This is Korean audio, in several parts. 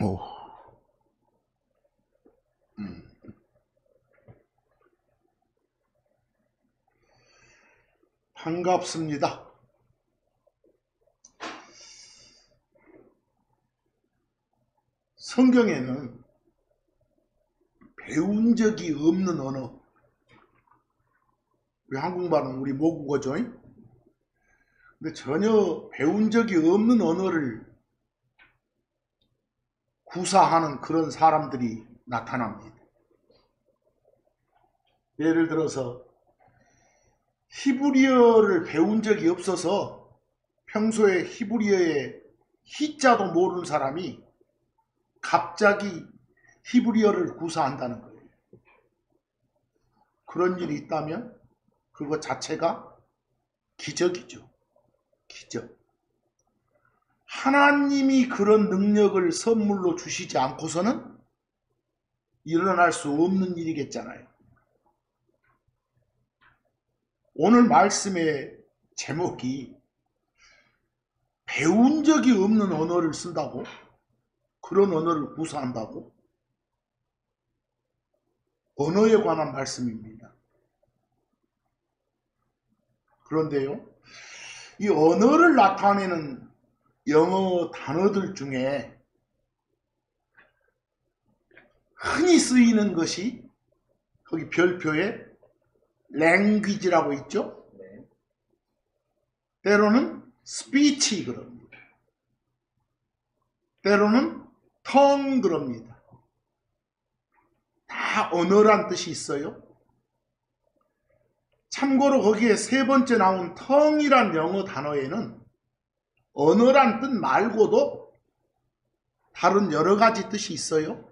오. 반갑습니다. 성경에는 배운 적이 없는 언어, 한국말은 우리 모국어죠. 근데 전혀 배운 적이 없는 언어를 구사하는 그런 사람들이 나타납니다. 예를 들어서 히브리어를 배운 적이 없어서 평소에 히브리어의 히자도 모르는 사람이 갑자기 히브리어를 구사한다는 거예요. 그런 일이 있다면 그거 자체가 기적이죠. 기적. 하나님이 그런 능력을 선물로 주시지 않고서는 일어날 수 없는 일이겠잖아요. 오늘 말씀의 제목이 배운 적이 없는 언어를 쓴다고? 그런 언어를 구사한다고? 언어에 관한 말씀입니다. 그런데요, 이 언어를 나타내는 영어 단어들 중에 흔히 쓰이는 것이 거기 별표에 language라고 있죠. 때로는 speech 그럽니다. 때로는 tongue 그럽니다. 다 언어란 뜻이 있어요. 참고로 거기에 세 번째 나온 tongue이란 영어 단어에는 언어란 뜻 말고도 다른 여러 가지 뜻이 있어요.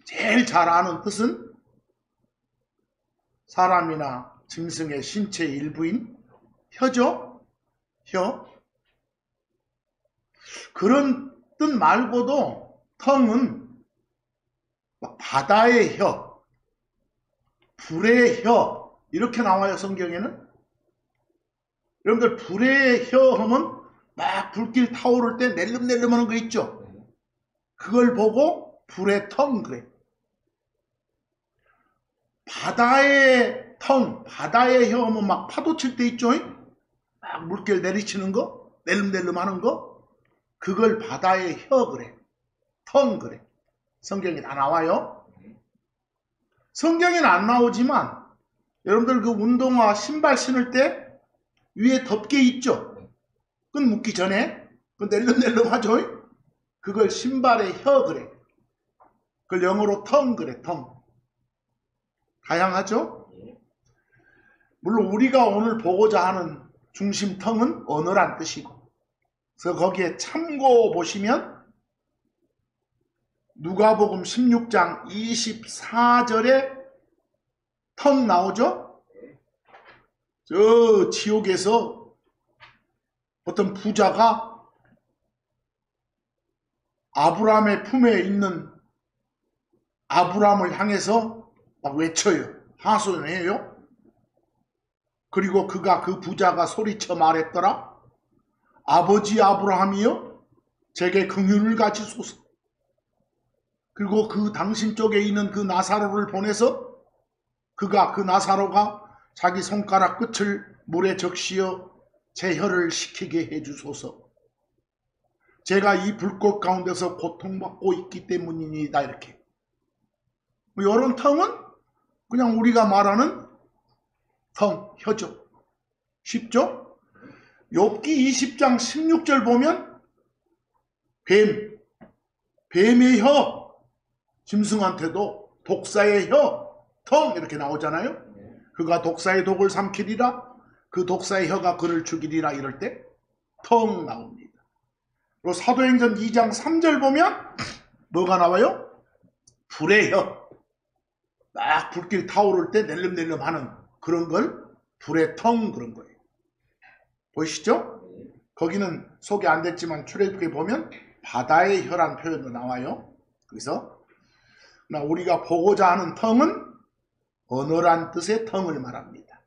제일 잘 아는 뜻은 사람이나 짐승의 신체 일부인 혀죠. 혀. 그런 뜻 말고도 tongue은 바다의 혀, 불의 혀 이렇게 나와요. 성경에는. 여러분들 불의 혀 하면 막 불길 타오를 때 낼름낼름 하는 거 있죠. 그걸 보고 불의 텅 그래. 바다의 텅, 바다의 혀 하면 막 파도 칠 때 있죠. 막 물길 내리치는 거, 낼름낼름 하는 거. 그걸 바다의 혀 그래. 텅 그래. 성경에 다 나와요. 성경에는 안 나오지만 여러분들 그 운동화 신발 신을 때 위에 덮개 있죠? 끈 묶기 전에 그 낼름낼름 하죠? 그걸 신발의 혀 그래. 그걸 영어로 텅 그래. 텅. 다양하죠? 물론 우리가 오늘 보고자 하는 중심 텅은 언어란 뜻이고, 그래서 거기에 참고 보시면 누가복음 16장 24절에 텅 나오죠? 저 지옥에서 어떤 부자가 아브라함의 품에 있는 아브라함을 향해서 막 외쳐요. 하소연해요. 그리고 그 부자가 소리쳐 말했더라. 아버지 아브라함이여, 제게 긍휼을 가지소서. 그리고 그 당신 쪽에 있는 그 나사로를 보내서 그 나사로가 자기 손가락 끝을 물에 적시어 제 혀를 식히게 해주소서. 제가 이 불꽃 가운데서 고통받고 있기 때문이니다. 이렇게. 이런 텅은 그냥 우리가 말하는 텅, 혀죠. 쉽죠? 욥기 20장 16절 보면 뱀의 혀, 짐승한테도 독사의 혀, 텅 이렇게 나오잖아요. 그가 독사의 독을 삼키리라, 그 독사의 혀가 그를 죽이리라 이럴 때 텅 나옵니다. 그리고 사도행전 2장 3절 보면 뭐가 나와요? 불의 혀. 막 불길 타오를 때 낼름낼름 하는 그런 걸 불의 텅 그런 거예요. 보이시죠? 거기는 소개 안 됐지만 출애굽기에 보면 바다의 혀란 표현도 나와요. 그래서 우리가 보고자 하는 텅은 언어란 뜻의 텅을 말합니다.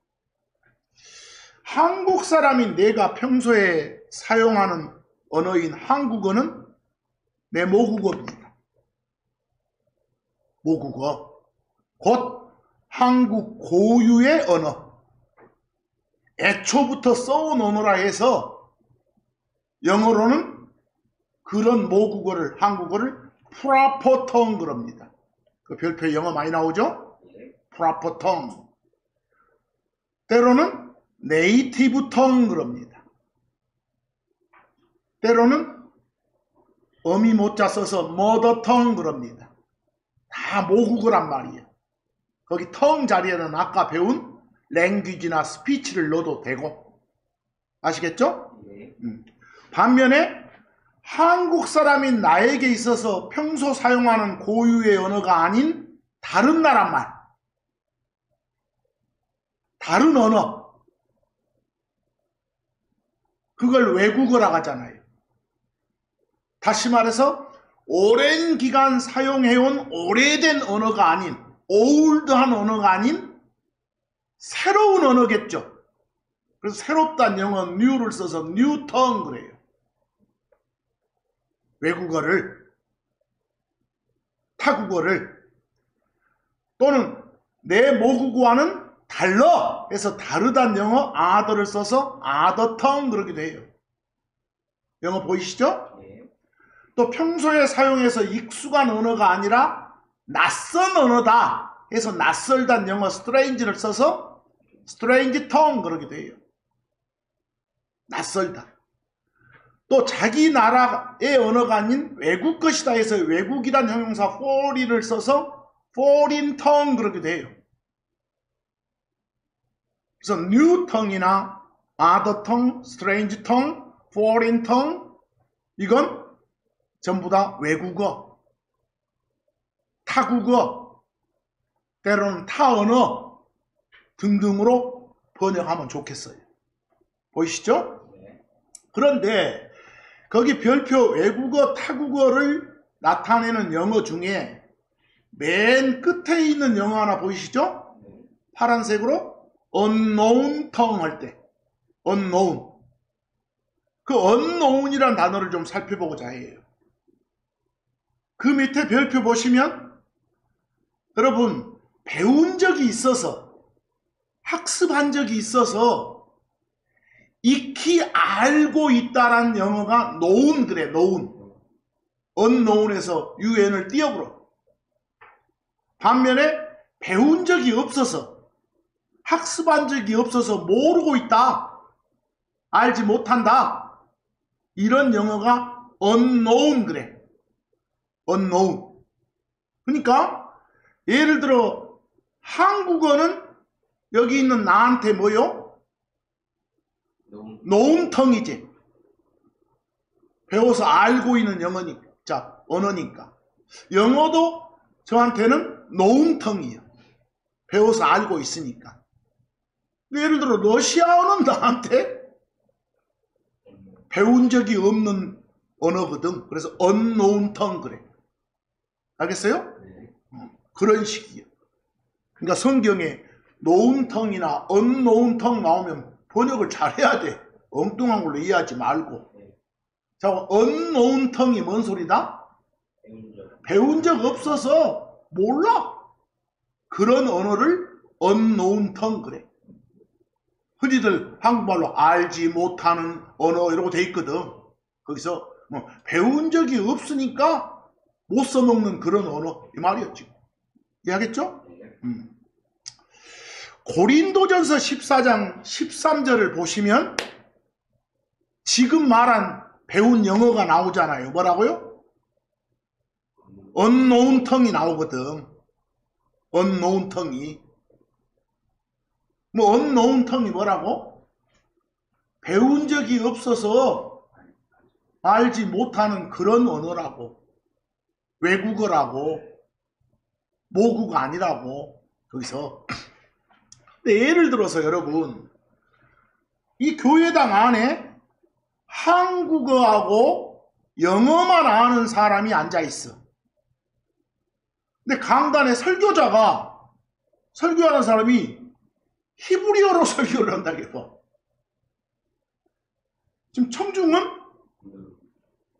한국 사람인 내가 평소에 사용하는 언어인 한국어는 내 모국어입니다. 모국어. 곧 한국 고유의 언어. 애초부터 써온 언어라 해서 영어로는 그런 모국어를, 한국어를 프로퍼 텅 그럽니다. 그 별표에 영어 많이 나오죠? 프로퍼 텅. 때로는 네이티브 텅 그럽니다. 때로는 어미 모자 써서 머더 텅 그럽니다. 다 모국어란 말이에요. 거기 텅 자리에는 아까 배운 랭귀지나 스피치를 넣어도 되고. 아시겠죠? 반면에 한국 사람인 나에게 있어서 평소 사용하는 고유의 언어가 아닌 다른 나라 말, 다른 언어, 그걸 외국어라고 하잖아요. 다시 말해서 오랜 기간 사용해온 오래된 언어가 아닌, 올드한 언어가 아닌 새로운 언어겠죠. 그래서 새롭다는 영어 new를 써서 new tongue 그래요. 외국어를, 타국어를, 또는 내 모국어와는 달라 해서 다르다는 영어 other를 써서 other tongue 그러기도 해요. 영어 보이시죠? 또 평소에 사용해서 익숙한 언어가 아니라 낯선 언어다 해서 낯설다는 영어 strange를 써서 strange tongue 그러기도 해요. 낯설다. 또 자기 나라의 언어가 아닌 외국 것이다 해서 외국이란 형용사 foreign을 써서 foreign tongue 그러기도 해요. 그래서 new tongue이나 other tongue, strange tongue, foreign tongue 이건 전부 다 외국어, 타국어, 때로는 타언어 등등으로 번역하면 좋겠어요. 보이시죠? 그런데 거기 별표 외국어, 타국어를 나타내는 영어 중에 맨 끝에 있는 영어 하나 보이시죠? 파란색으로 unknown tongue 할 때 unknown. 그 unknown이란 단어를 좀 살펴보고자 해요. 그 밑에 별표 보시면 여러분 배운 적이 있어서 학습한 적이 있어서 익히 알고 있다란 영어가 known 그래. known. unknown에서 un을 띄어버려. 반면에 배운 적이 없어서 학습한 적이 없어서 모르고 있다. 알지 못한다. 이런 영어가 unknown 그래. unknown. 그러니까 예를 들어 한국어는 여기 있는 나한테 뭐요? known tongue이지. 배워서 알고 있는 영어니까. 자, 언어니까. 영어도 저한테는 known tongue이에요. 배워서 알고 있으니까. 예를 들어 러시아어는 나한테 배운 적이 없는 언어거든. 그래서 unknown tongue 그래. 알겠어요? 그런 식이에요. 그러니까 성경에 known tongue이나 unknown tongue 나오면 번역을 잘해야 돼. 엉뚱한 걸로 이해하지 말고. 자, unknown tongue이 뭔 소리다? 배운 적 없어서 몰라. 그런 언어를 unknown tongue 그래. 흔히들 한국말로 알지 못하는 언어 이러고 돼 있거든. 거기서 뭐 배운 적이 없으니까 못 써먹는 그런 언어 이 말이었지. 이해하겠죠? 고린도전서 14장 13절을 보시면 지금 말한 배운 영어가 나오잖아요. 뭐라고요? unknown tongue이 나오거든. unknown tongue이. 뭐 unknown tongue이 뭐라고? 배운 적이 없어서 알지 못하는 그런 언어라고. 외국어라고. 모국어 아니라고. 거기서. 근데 예를 들어서 여러분 이 교회당 안에 한국어하고 영어만 아는 사람이 앉아있어. 근데 강단에 설교자가 설교하는 사람이 히브리어로 설교를 한다겠어. 지금 청중은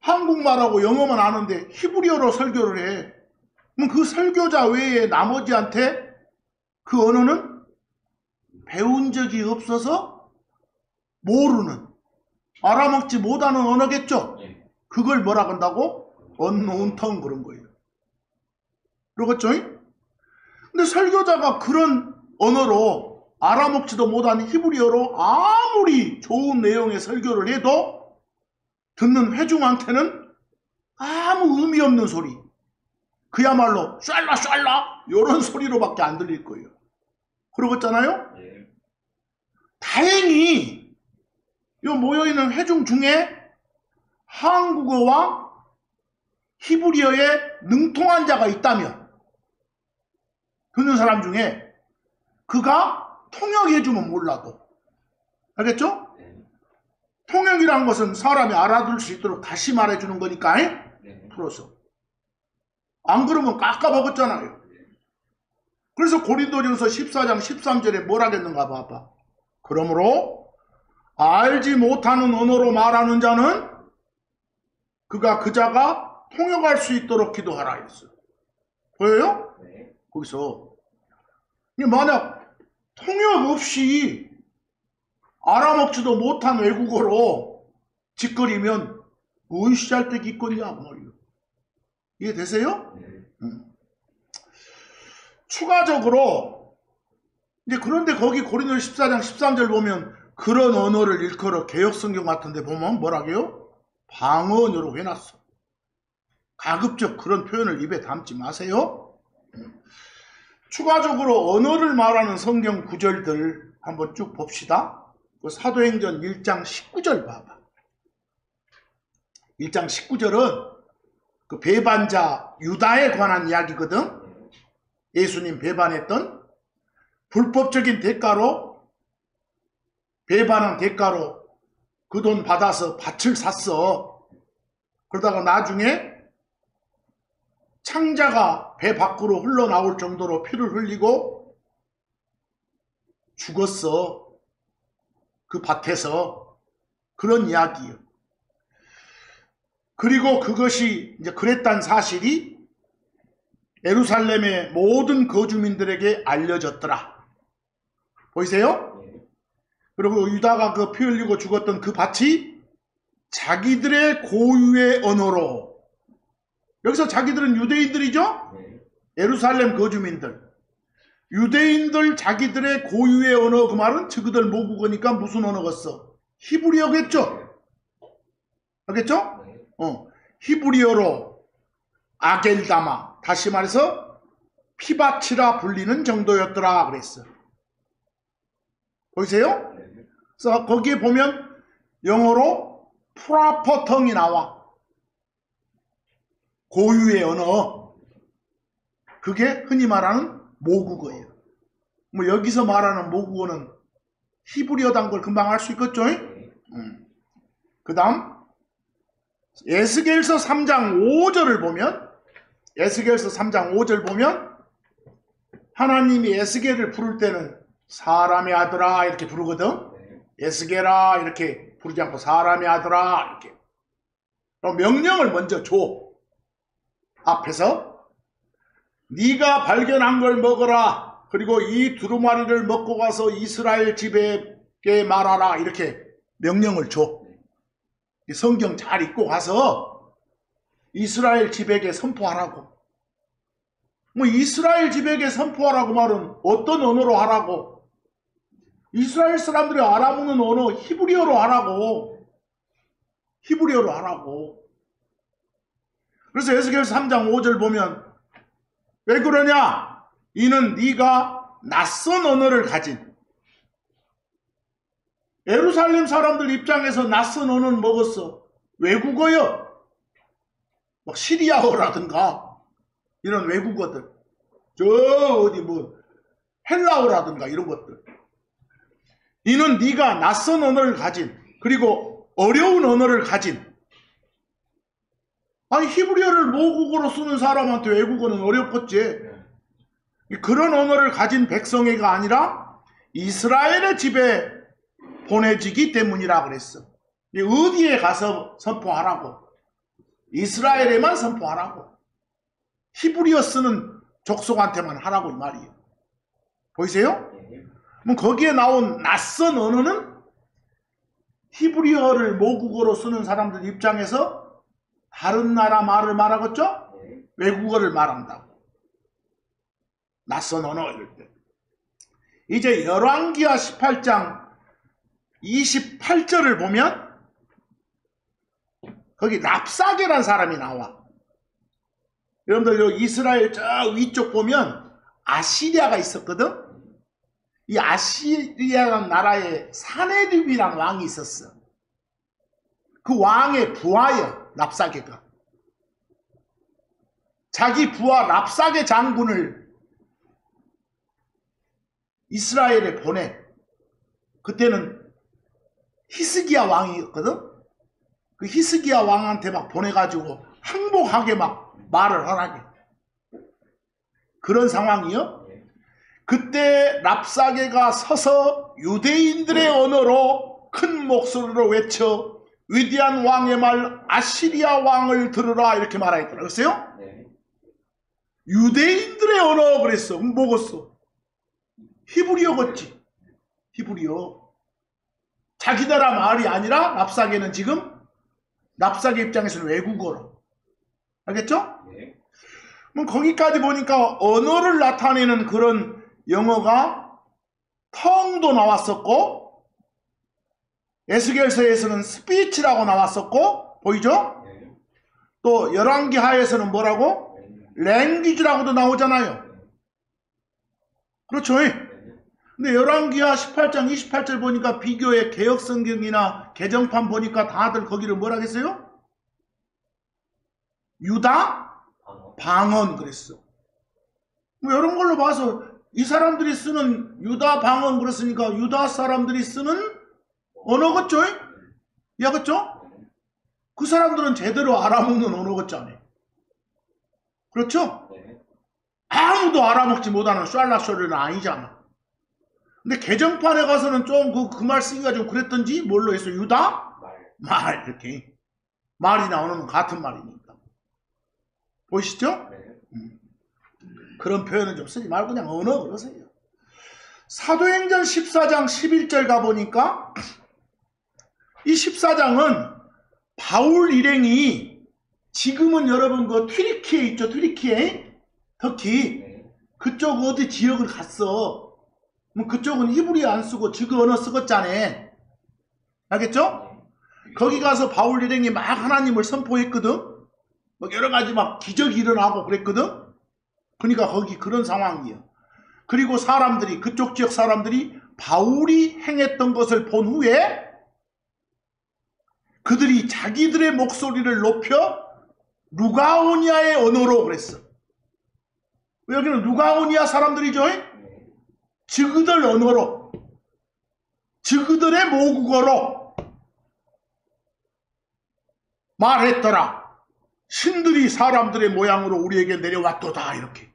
한국말하고 영어만 아는데 히브리어로 설교를 해. 그럼 그 설교자 외에 나머지한테 그 언어는 배운 적이 없어서 모르는, 알아먹지 못하는 언어겠죠. 그걸 뭐라 한다고? unknown tongue 그런 거예요. 그렇겠죠? 근데 설교자가 그런 언어로 알아먹지도 못하는 히브리어로 아무리 좋은 내용의 설교를 해도 듣는 회중한테는 아무 의미 없는 소리, 그야말로 샬라 샬라 이런 소리로밖에 안 들릴 거예요. 그러겠잖아요? 다행히 이 모여있는 회중 중에 한국어와 히브리어에 능통한 자가 있다면, 듣는 사람 중에 그가 통역해주면 몰라도, 알겠죠? 통역이란 것은 사람이 알아들 수 있도록 다시 말해주는 거니까, 풀어서. 안 그러면 깎아먹었잖아요. 그래서 고린도전서 14장 13절에 뭘 하겠는가 봐봐. 그러므로 알지 못하는 언어로 말하는 자는 그가 그 자가 통역할 수 있도록 기도하라 했어요. 보여요? 거기서 만약 통역 없이 알아먹지도 못한 외국어로 짓거리면 뭔 씨알데기 있겠냐 그 말이에요. 이해되세요? 추가적으로 이제 그런데 거기 고린도 14장 13절 보면 그런 언어를 일컬어 개역성경 같은데 보면 뭐라고요? 방언으로 해놨어. 가급적 그런 표현을 입에 담지 마세요. 추가적으로 언어를 말하는 성경 구절들 한번 쭉 봅시다. 그 사도행전 1장 19절 봐봐. 1장 19절은 그 배반자 유다에 관한 이야기거든. 예수님 배반했던 불법적인 대가로, 배반한 대가로 그 돈 받아서 밭을 샀어. 그러다가 나중에 창자가 배 밖으로 흘러나올 정도로 피를 흘리고 죽었어. 그 밭에서. 그런 이야기예요. 그리고 그것이 이제 그랬다는 사실이 예루살렘의 모든 거주민들에게 알려졌더라. 보이세요? 그리고 유다가 그 피 흘리고 죽었던 그 밭이 자기들의 고유의 언어로, 여기서 자기들은 유대인들이죠? 예루살렘 거주민들. 유대인들 자기들의 고유의 언어, 그 말은 저그들 모국어니까 무슨 언어겠어? 히브리어겠죠? 알겠죠? 히브리어로 아겔다마, 다시 말해서 피바치라 불리는 정도였더라 그랬어. 보이세요? 그래서 거기에 보면 영어로 프라퍼텅이 나와. 고유의 언어. 그게 흔히 말하는 모국어예요. 뭐 여기서 말하는 모국어는 히브리어단 걸 금방 알 수 있겠죠? 그 다음 에스겔서 3장 5절을 보면, 에스겔서 3장 5절 보면 하나님이 에스겔을 부를 때는 사람의 아들아 이렇게 부르거든. 에스겔아 이렇게 부르지 않고 사람의 아들아 이렇게. 그럼 명령을 먼저 줘. 앞에서 네가 발견한 걸 먹어라. 그리고 이 두루마리를 먹고 가서 이스라엘 집에게 말하라. 이렇게 명령을 줘. 성경 잘 읽고 가서 이스라엘 집에게 선포하라고. 뭐 이스라엘 집에게 선포하라고 말은 어떤 언어로 하라고? 이스라엘 사람들이 알아먹는 언어 히브리어로 하라고. 히브리어로 하라고. 그래서 에스겔서 3장 5절 보면 왜 그러냐? 이는 네가 낯선 언어를 가진, 예루살렘 사람들 입장에서 낯선 언어는 뭐겠어? 외국어요. 막 시리아어라든가 이런 외국어들, 저 어디 뭐 헬라어라든가 이런 것들. 이는 네가 낯선 언어를 가진, 그리고 어려운 언어를 가진. 아니 히브리어를 모국어로 쓰는 사람한테 외국어는 어렵겠지. 그런 언어를 가진 백성애가 아니라 이스라엘의 집에 보내지기 때문이라 그랬어. 어디에 가서 선포하라고? 이스라엘에만 선포하라고. 히브리어 쓰는 족속한테만 하라고 이 말이에요. 보이세요? 그럼 거기에 나온 낯선 언어는 히브리어를 모국어로 쓰는 사람들 입장에서 다른 나라 말을 말하겠죠? 외국어를 말한다고. 낯선 언어 이럴 때. 이제 열왕기하 18장 28절을 보면 거기 랍사게란 사람이 나와. 여러분들 요 이스라엘 저 위쪽 보면 아시리아가 있었거든. 이 아시리아라는 나라에 사네립이라는 왕이 있었어. 그 왕의 부하여 랍사게가. 자기 부하 랍사게 장군을 이스라엘에 보내. 그때는 히스기야 왕이었거든. 그 히스기야 왕한테 막 보내가지고 항복하게 막 말을 하라게. 그런 상황이요. 그때 랍사게가 서서 유대인들의 언어로 큰 목소리로 외쳐 위대한 왕의 말 아시리아 왕을 들으라 이렇게 말하겠더라. 그랬어요? 유대인들의 언어 그랬어. 뭐겠어? 히브리어겠지. 히브리어. 자기 나라 말이 아니라 랍사게는 지금 랍사게 입장에서는 외국어로. 알겠죠? 그럼 거기까지 보니까 언어를 나타내는 그런 영어가 텅도 나왔었고 에스겔서에서는 스피치라고 나왔었고 보이죠? 또 열왕기하에서는 뭐라고? 랭귀지라고도 나오잖아요. 그렇죠? 근데 열왕기하 18장 28절 보니까 비교의 개역성경이나 개정판 보니까 다들 거기를 뭐라 했어요? 유다 방언 그랬어. 뭐 이런 걸로 봐서 이 사람들이 쓰는 유다 방언 그랬으니까 유다 사람들이 쓰는 언어겠죠? 이해하겠죠? 그 사람들은 제대로 알아먹는 언어겠잖아요. 그렇죠? 아무도 알아먹지 못하는 샬라쇼리는 아니잖아. 근데 개정판에 가서는 좀 그 말 쓰기가 좀 그랬던지 뭘로 했어? 유다? 말 이렇게 말이 나오는 같은 말이니까. 보이시죠? 그런 표현은 좀 쓰지 말고 그냥 언어 그러세요. 사도행전 14장 11절 가보니까 이 14장은 바울 일행이 지금은 여러분 그 튀르키예 있죠? 튀르키예 터키 그쪽 어디 지역을 갔어. 뭐 그쪽은 히브리 안 쓰고 지그 언어 쓰겠잖아. 알겠죠? 거기 가서 바울 일행이 막 하나님을 선포했거든. 막 여러 가지 막 기적이 일어나고 그랬거든. 그러니까 거기 그런 상황이에요. 그리고 사람들이 그쪽 지역 사람들이 바울이 행했던 것을 본 후에 그들이 자기들의 목소리를 높여 루가오니아의 언어로 그랬어. 여기는 루가오니아 사람들이죠. 저그들 언어로 저그들의 모국어로 말했더라. 신들이 사람들의 모양으로 우리에게 내려왔도다. 이렇게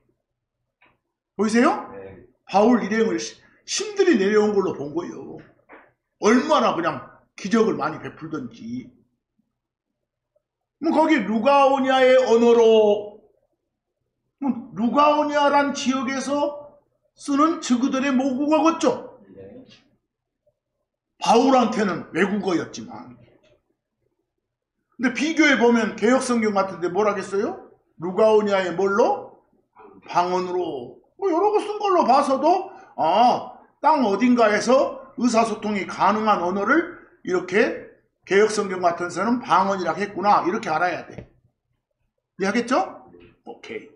보이세요? 바울 일행을 신들이 내려온 걸로 본 거예요. 얼마나 그냥 기적을 많이 베풀던지. 거기 루가오니아의 언어로 루가오니아란 지역에서 쓰는 저그들의 모국어겠죠. 바울한테는 외국어였지만. 근데 비교해 보면 개역성경 같은데 뭐라겠어요? 루가오니아의 뭘로? 방언으로. 뭐 여러 거 쓴 걸로 봐서도 땅 어딘가에서 의사소통이 가능한 언어를 이렇게 개역성경 같은 데서는 방언이라고 했구나. 이렇게 알아야 돼. 이해하겠죠? 오케이.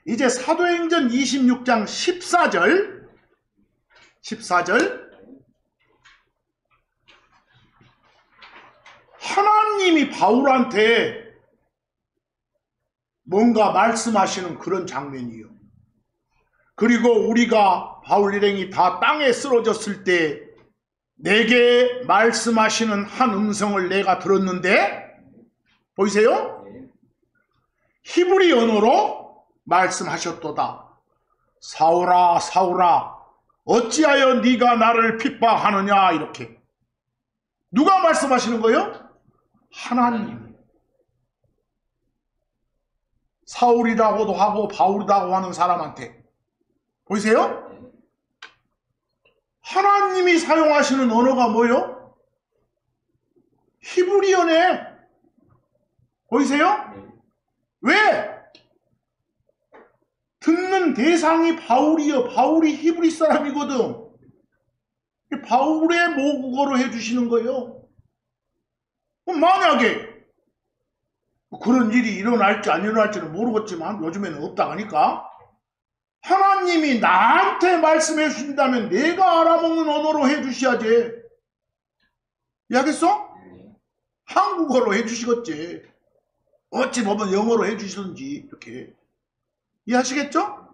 이제 사도행전 26장 14절 하나님이 바울한테 뭔가 말씀하시는 그런 장면이에요. 그리고 우리가 바울 일행이 다 땅에 쓰러졌을 때 내게 말씀하시는 한 음성을 내가 들었는데 보이세요? 히브리 언어로 말씀하셨도다. 사울아 사울아 어찌하여 네가 나를 핍박하느냐. 이렇게 누가 말씀하시는 거예요? 하나님. 사울이라고도 하고 바울이라고 하는 사람한테 보이세요? 하나님이 사용하시는 언어가 뭐요? 히브리어네. 보이세요? 왜? 듣는 대상이 바울이요. 바울이 히브리 사람이거든. 바울의 모국어로 해주시는 거예요. 만약에 그런 일이 일어날지 안 일어날지는 모르겠지만 요즘에는 없다 하니까 하나님이 나한테 말씀해 주신다면 내가 알아먹는 언어로 해주셔야지. 이해하겠어? 한국어로 해주시겠지. 어찌 보면 영어로 해주시든지 이렇게. 이해하시겠죠?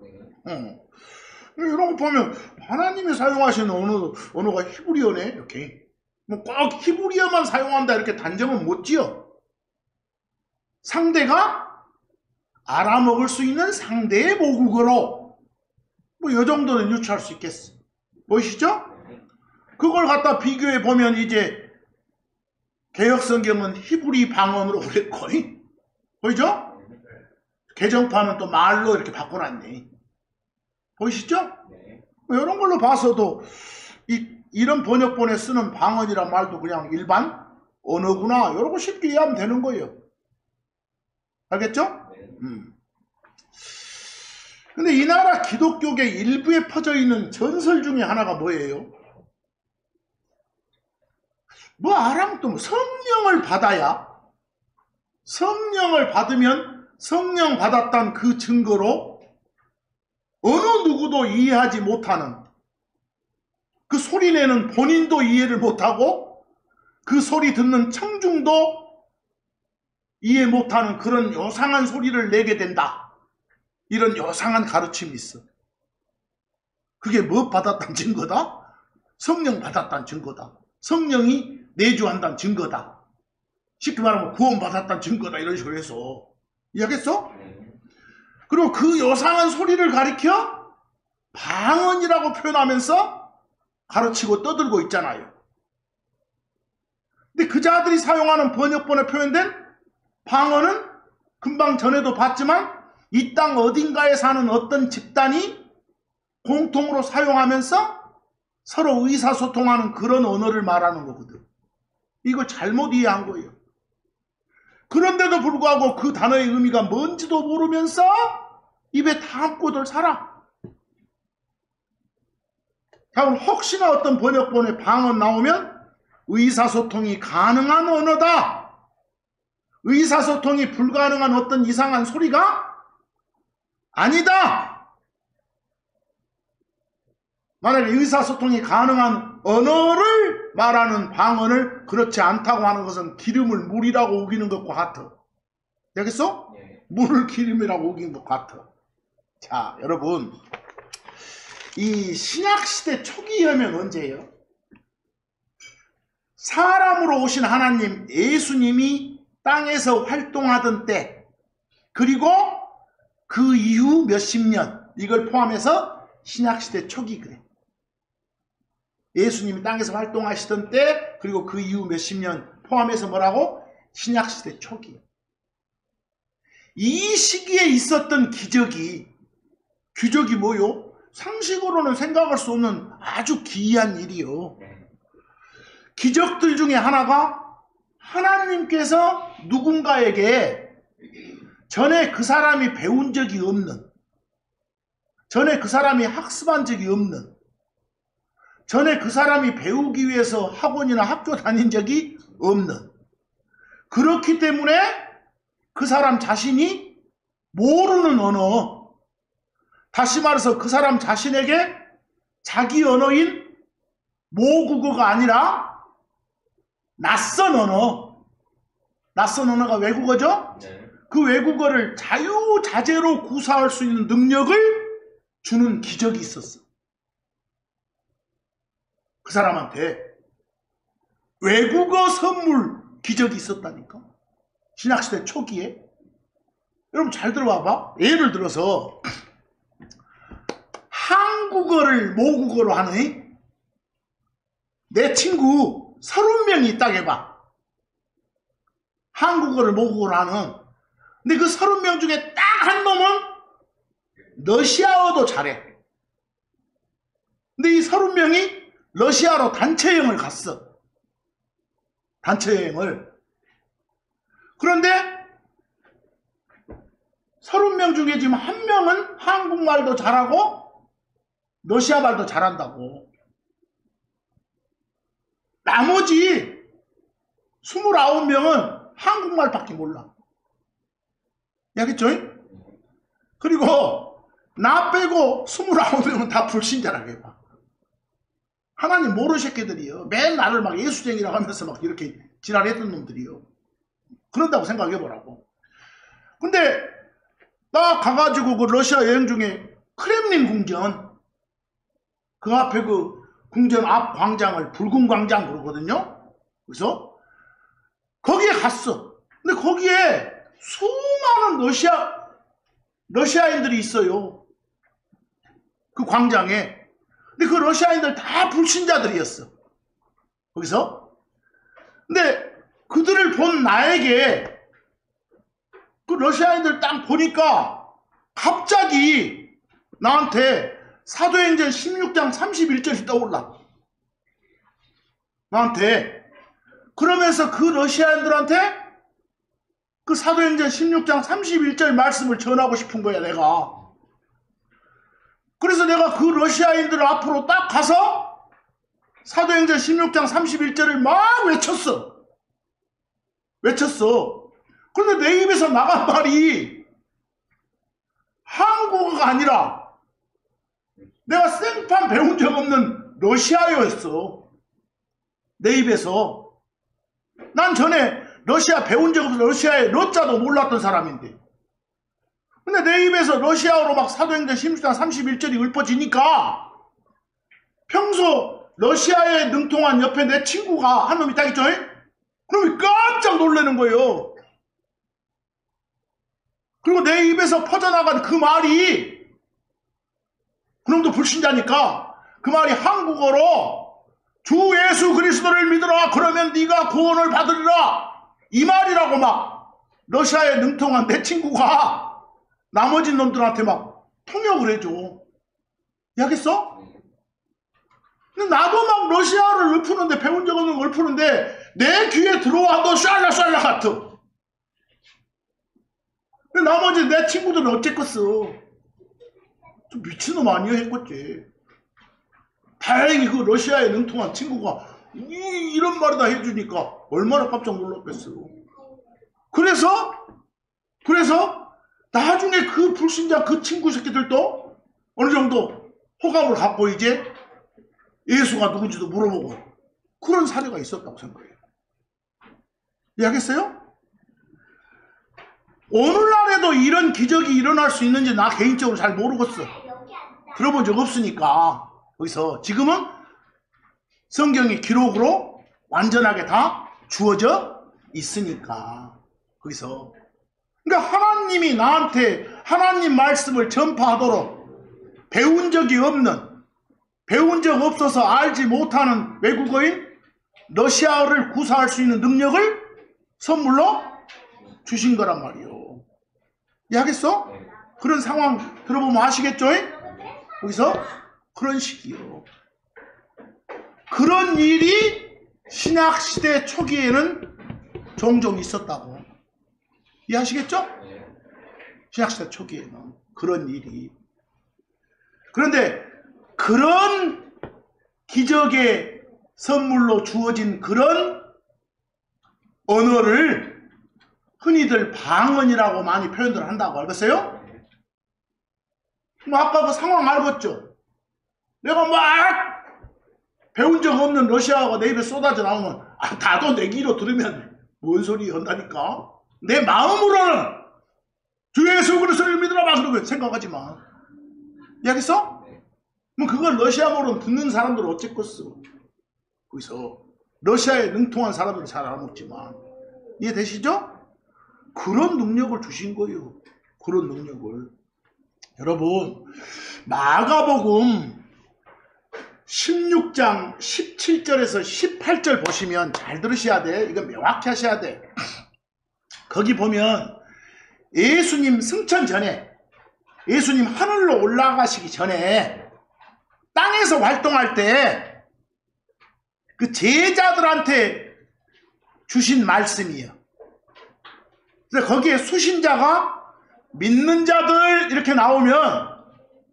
이런 거 보면 하나님이 사용하시는 언어가 히브리어네. 이렇게. 뭐 꼭 히브리어만 사용한다 이렇게 단정은 못 지어. 상대가 알아먹을 수 있는 상대의 모국어로 뭐 이 정도는 유추할 수 있겠어. 보이시죠? 그걸 갖다 비교해 보면 이제 개혁성경은 히브리 방언으로 그랬고, 보이죠? 개정판은 또 말로 이렇게 바꿔놨네. 보이시죠? 뭐 이런 걸로 봐서도 이런 번역본에 쓰는 방언이란 말도 그냥 일반 언어구나. 이런 거 쉽게 이해하면 되는 거예요. 알겠죠? 근데 이 나라 기독교계 일부에 퍼져 있는 전설 중에 하나가 뭐예요? 뭐 아랑 또 성령을 받아야, 성령을 받으면 성령 받았다는 그 증거로 어느 누구도 이해하지 못하는, 그 소리 내는 본인도 이해를 못하고 그 소리 듣는 청중도 이해 못하는 그런 요상한 소리를 내게 된다. 이런 요상한 가르침이 있어. 그게 뭐 받았다는 증거다? 성령 받았다는 증거다. 성령이 내주한다는 증거다. 쉽게 말하면 구원 받았다는 증거다. 이런 식으로 해서. 이해하겠어? 그리고 그 요상한 소리를 가리켜 방언이라고 표현하면서 가르치고 떠들고 있잖아요. 근데 그 자들이 사용하는 번역본에 표현된 방언은 금방 전에도 봤지만 이 땅 어딘가에 사는 어떤 집단이 공통으로 사용하면서 서로 의사소통하는 그런 언어를 말하는 거거든. 이걸 잘못 이해한 거예요. 그런데도 불구하고 그 단어의 의미가 뭔지도 모르면서 입에 담고들 살아. 자, 그럼 혹시나 어떤 번역본에 방언 나오면 의사소통이 가능한 언어다. 의사소통이 불가능한 어떤 이상한 소리가 아니다. 만약에 의사소통이 가능한 언어를 말하는 방언을 그렇지 않다고 하는 것은 기름을 물이라고 우기는 것과 같아. 알겠어? 물을 기름이라고 우기는 것 같아. 자, 여러분, 이 신약시대 초기이면 언제예요? 사람으로 오신 하나님 예수님이 땅에서 활동하던 때, 그리고 그 이후 몇십 년, 이걸 포함해서 신약시대 초기 그래. 예수님이 땅에서 활동하시던 때, 그리고 그 이후 몇십 년 포함해서 뭐라고? 신약시대 초기. 이 시기에 있었던 기적이 뭐요? 상식으로는 생각할 수 없는 아주 기이한 일이요. 기적들 중에 하나가 하나님께서 누군가에게 전에 그 사람이 배운 적이 없는, 전에 그 사람이 학습한 적이 없는, 전에 그 사람이 배우기 위해서 학원이나 학교 다닌 적이 없는, 그렇기 때문에 그 사람 자신이 모르는 언어, 다시 말해서 그 사람 자신에게 자기 언어인 모국어가 아니라 낯선 언어, 낯선 언어가 외국어죠? 그 외국어를 자유자재로 구사할 수 있는 능력을 주는 기적이 있었어. 그 사람한테 외국어 선물 기적이 있었다니까. 신약시대 초기에. 여러분 잘 들어봐봐. 예를 들어서 한국어를 모국어로 하는 내 친구 30명이 있다고 해봐. 한국어를 모국어로 하는. 근데 그 30명 중에 딱 한 놈은 러시아어도 잘해. 근데 이 30명이 러시아로 단체 여행을 갔어. 단체 여행을. 그런데 30명 중에 지금 한 명은 한국말도 잘하고 러시아 말도 잘한다고. 나머지 29명은 한국말밖에 몰라. 알겠죠? 그리고 나 빼고 29명은 다 불신자라고 해봐. 하나님 모르는 새끼들이요. 맨 나를 막 예수쟁이라고 하면서 막 이렇게 지랄했던 놈들이요. 그런다고 생각해보라고. 근데 나 가가지고 그 러시아 여행 중에 크렘린 궁전, 그 앞에 그 궁전 앞 광장을 붉은 광장 그러거든요. 그래서 거기에 갔어. 근데 거기에 수많은 러시아인들이 있어요. 그 광장에. 근데 그 러시아인들 다 불신자들이었어. 거기서. 근데 그들을 본 나에게 그 러시아인들 딱 보니까 갑자기 나한테 사도행전 16장 31절이 떠올라. 나한테. 그러면서 그 러시아인들한테 그 사도행전 16장 31절 말씀을 전하고 싶은 거야, 내가. 그래서 내가 그 러시아인들 앞으로 딱 가서 사도행전 16장 31절을 막 외쳤어. 그런데 내 입에서 나간 말이 한국어가 아니라 내가 생판 배운 적 없는 러시아어였어. 내 입에서. 난 전에 러시아 배운 적 없어. 러시아의 러자도 몰랐던 사람인데. 근데 내 입에서 러시아어로 막 사도행전 16장 31절이 읊어지니까 평소 러시아에 능통한 옆에 내 친구가 한 놈이 딱 있죠? 그놈이 깜짝 놀라는 거예요. 그리고 내 입에서 퍼져나간 그 말이, 그놈도 불신자니까 그 말이 한국어로 주 예수 그리스도를 믿으라 그러면 네가 구원을 받으리라, 이 말이라고 막 러시아에 능통한 내 친구가 나머지 놈들한테 막 통역을 해줘. 이해하겠어? 근데 나도 막 러시아어를 읊푸는데, 배운 적 없는 걸 읊푸는데 내 귀에 들어와도 샬라샬라 같아. 근데 나머지 내 친구들은 어쨌겠어? 좀 미친놈 아니야 했겠지. 다행히 그 러시아에 능통한 친구가 이런 말을 다 해주니까 얼마나 깜짝 놀랐겠어. 그래서 나중에 그 불신자 그 친구 새끼들도 어느 정도 호감을 갖고 이제 예수가 누군지도 물어보고 그런 사례가 있었다고 생각해요. 이해하겠어요? 오늘날에도 이런 기적이 일어날 수 있는지 나 개인적으로 잘 모르겠어. 들어본 적 없으니까. 거기서 지금은 성경의 기록으로 완전하게 다 주어져 있으니까. 거기서 그러니까 하나님이 나한테 하나님 말씀을 전파하도록 배운 적이 없는, 배운 적 없어서 알지 못하는 외국어인 러시아어를 구사할 수 있는 능력을 선물로 주신 거란 말이요. 이해하겠어? 그런 상황 들어보면 아시겠죠? 거기서 그런 식이요. 그런 일이 신약시대 초기에는 종종 있었다고. 이해하시겠죠? 신약시대 초기에는 그런 일이. 그런데 그런 기적의 선물로 주어진 그런 언어를 흔히들 방언이라고 많이 표현들 한다고. 알겠어요? 아까 그 상황 알겠죠? 내가 막 배운 적 없는 러시아어가 내 입에 쏟아져 나오면 나도 내 귀로 들으면 뭔 소리 한다니까? 내 마음으로는 주 예수 그리스도를 믿으라 막 그러고 생각하지만. 이해하겠어? 그럼 그걸 러시아어로 듣는 사람들은 어쨌겠어? 거기서 러시아에 능통한 사람들은 잘 알아먹지만. 이해되시죠? 그런 능력을 주신 거예요. 그런 능력을. 여러분, 마가복음 16장 17절에서 18절 보시면 잘 들으셔야 돼. 이거 명확히 하셔야 돼. 거기 보면 예수님 승천 전에, 예수님 하늘로 올라가시기 전에 땅에서 활동할 때 그 제자들한테 주신 말씀이에요. 그래서 거기에 수신자가 믿는 자들 이렇게 나오면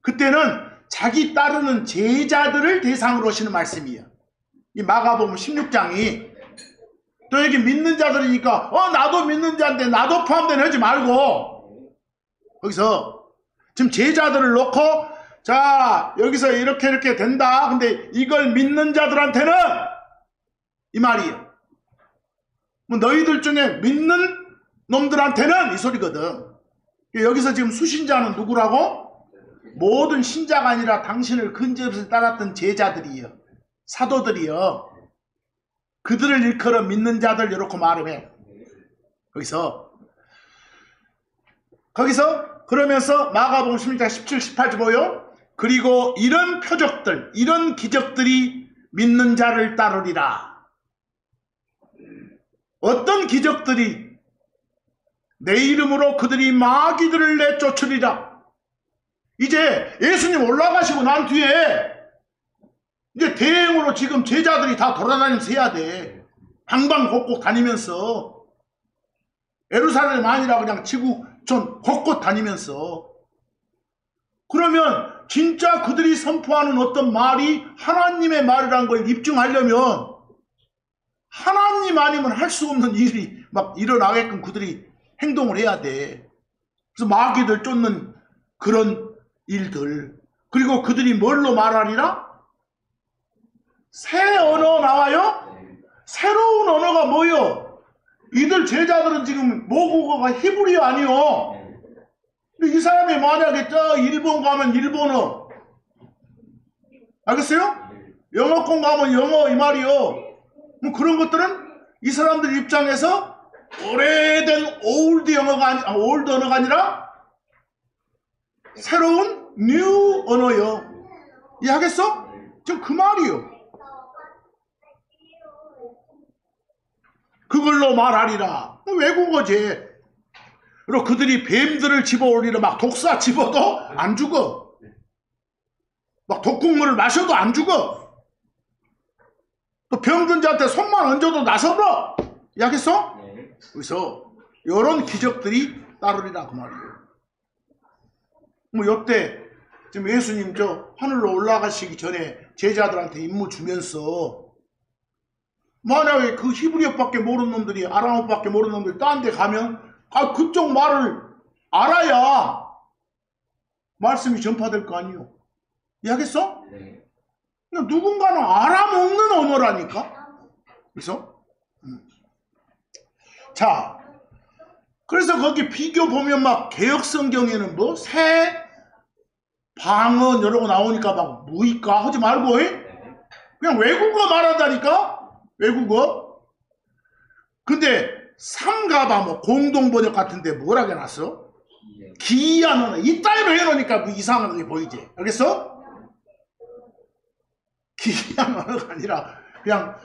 그때는 자기 따르는 제자들을 대상으로 하시는 말씀이에요. 이 마가복음 16장이 또 여기 믿는 자들이니까 나도 믿는 자인데 나도 포함되는 하지 말고 거기서 지금 제자들을 놓고 자 여기서 이렇게 된다. 근데 이걸 믿는 자들한테는 이 말이에요. 뭐 너희들 중에 믿는 놈들한테는 이 소리거든. 여기서 지금 수신자는 누구라고? 모든 신자가 아니라 당신을 근접해서 따랐던 제자들이요. 사도들이요. 그들을 일컬어 믿는 자들 이렇게 말해. 거기서 그러면서 마가복음 16장 17, 18절 보여? 그리고 이런 표적들, 이런 기적들이 믿는 자를 따르리라. 어떤 기적들이? 내 이름으로 그들이 마귀들을 내쫓으리라. 이제 예수님 올라가시고 난 뒤에 이제 대행으로 지금 제자들이 다 돌아다니면서 해야 돼. 방방곡곡 다니면서. 예루살렘 아니라 그냥 지구촌 곳곳 다니면서. 그러면 진짜 그들이 선포하는 어떤 말이 하나님의 말이라는 걸 입증하려면 하나님 아니면 할 수 없는 일이 막 일어나게끔 그들이 행동을 해야 돼. 그래서 마귀들 쫓는 그런 일들. 그리고 그들이 뭘로 말하리라? 새 언어 나와요? 새로운 언어가 뭐요? 이들 제자들은 지금 모국어가 히브리어 아니요. 이 사람이 만약에 저 일본 가면 일본어. 알겠어요? 영어권 가면 영어 이 말이요. 뭐 그런 것들은 이 사람들 입장에서 오래된 올드 언어가 아니라 새로운 뉴 언어요. 이해하겠어? 지금 그 말이요. 그걸로 말하리라. 외국어지. 그리고 그들이 뱀들을 집어올리라. 막 독사 집어도 안 죽어. 막 독국물을 마셔도 안 죽어. 또 병든 자한테 손만 얹어도 나서버려. 이해하겠어? 그래서 이런 기적들이 따르리라 그 말이에요. 뭐 요때 지금 예수님 저 하늘로 올라가시기 전에 제자들한테 임무 주면서 만약에 그 히브리어밖에 모르는 놈들이 아람어밖에 모르는 놈들이 딴 데 가면 그쪽 말을 알아야 말씀이 전파될 거 아니에요. 이해하겠어? 누군가는 알아먹는 언어라니까. 그래서 자, 그래서 거기 비교 보면 막 개혁성경에는 뭐 새 방언 이러고 나오니까 막 뭐일까 하지 말고 그냥 외국어 말한다니까. 외국어. 근데 삼가봐 뭐 공동번역 같은데 뭐라고 해놨어? 기이한 언어. 이따위로 해놓으니까 뭐 이상한 게 보이지. 알겠어? 기이한 언어가 아니라 그냥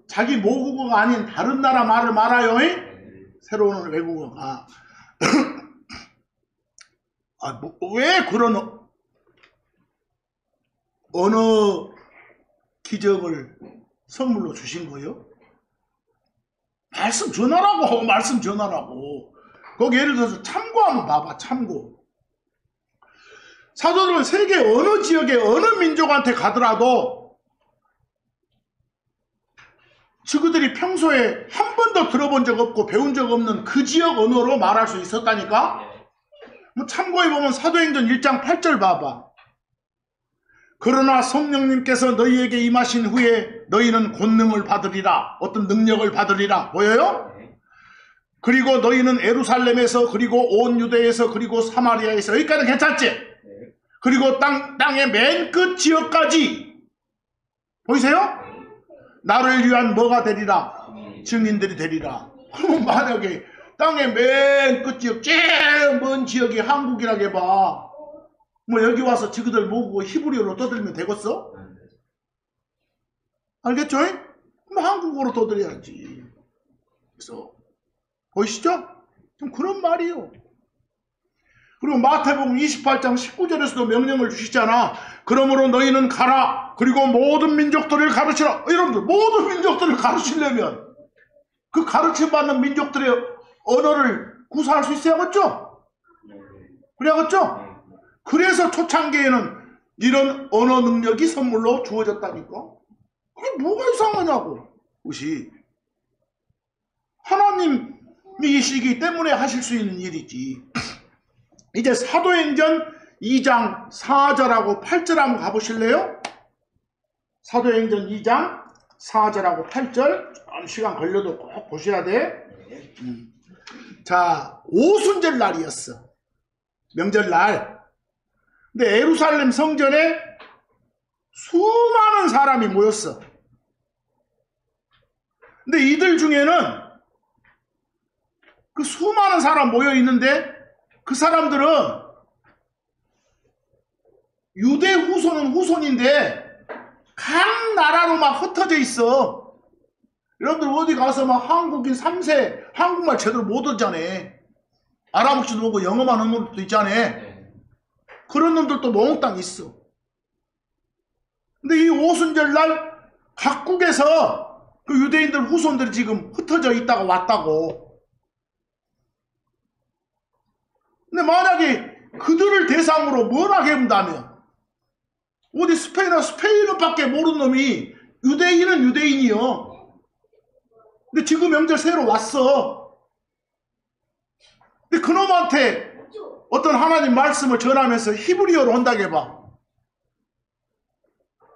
자기 모국어가 아닌 다른 나라 말을 말아요. 새로운 외국어가. 왜 그런 언어 기적을 선물로 주신 거예요? 말씀 전하라고. 말씀 전하라고. 거기 예를 들어서 참고 한번 봐봐. 참고. 사도들은 세계 어느 지역의 어느 민족한테 가더라도 그들이 평소에 한 번도 들어본 적 없고 배운 적 없는 그 지역 언어로 말할 수 있었다니까. 뭐 참고해보면 사도행전 1장 8절 봐봐. 그러나 성령님께서 너희에게 임하신 후에 너희는 권능을 받으리라. 어떤 능력을 받으리라. 보여요? 그리고 너희는 예루살렘에서 그리고 온 유대에서 그리고 사마리아에서 여기까지는 괜찮지? 그리고 땅의 맨 끝 지역까지 보이세요? 나를 위한 뭐가 되리라? 증인들이 되리라. 그럼 만약에 땅의 맨 끝 지역 제일 먼 지역이 한국이라고 해봐. 뭐 여기 와서 지그들 모으고 히브리어로 떠들면 되겠어? 알겠죠? 그럼 한국어로 떠들어야지. 그래서 보이시죠? 좀 그런 말이요. 그리고 마태복음 28장 19절에서도 명령을 주시잖아. 그러므로 너희는 가라. 그리고 모든 민족들을 가르치라. 여러분들 모든 민족들을 가르치려면 그 가르침받는 민족들의 언어를 구사할 수 있어야겠죠? 그래야겠죠? 그래서 초창기에는 이런 언어 능력이 선물로 주어졌다니까. 그게 뭐가 이상하냐고. 그것이 하나님이시기 때문에 하실 수 있는 일이지. 이제 사도행전 2장 4절하고 8절 한번 가보실래요? 사도행전 2장 4절하고 8절. 좀 시간 걸려도 꼭 보셔야 돼. 자, 오순절 날이었어. 명절날. 근데 예루살렘 성전에 수많은 사람이 모였어. 근데 이들 중에는 그 수많은 사람 모여 있는데 그 사람들은 유대 후손은 후손인데 각 나라로 막 흩어져 있어. 여러분들 어디 가서 막 한국인 3세 한국말 제대로 못 듣잖아. 알아먹지도 못하고 영어만 하는 놈들도 있잖아. 그런 놈들도 몽땅 있어. 근데 이 오순절날 각국에서 그 유대인들 후손들이 지금 흩어져 있다가 왔다고. 근데 만약에 그들을 대상으로 뭘 하게 한다면 어디 스페인어밖에 모르는 놈이 유대인은 유대인이요. 근데 지금 명절 새로 왔어. 근데 그놈한테 어떤 하나님 말씀을 전하면서 히브리어로 한다고 해봐.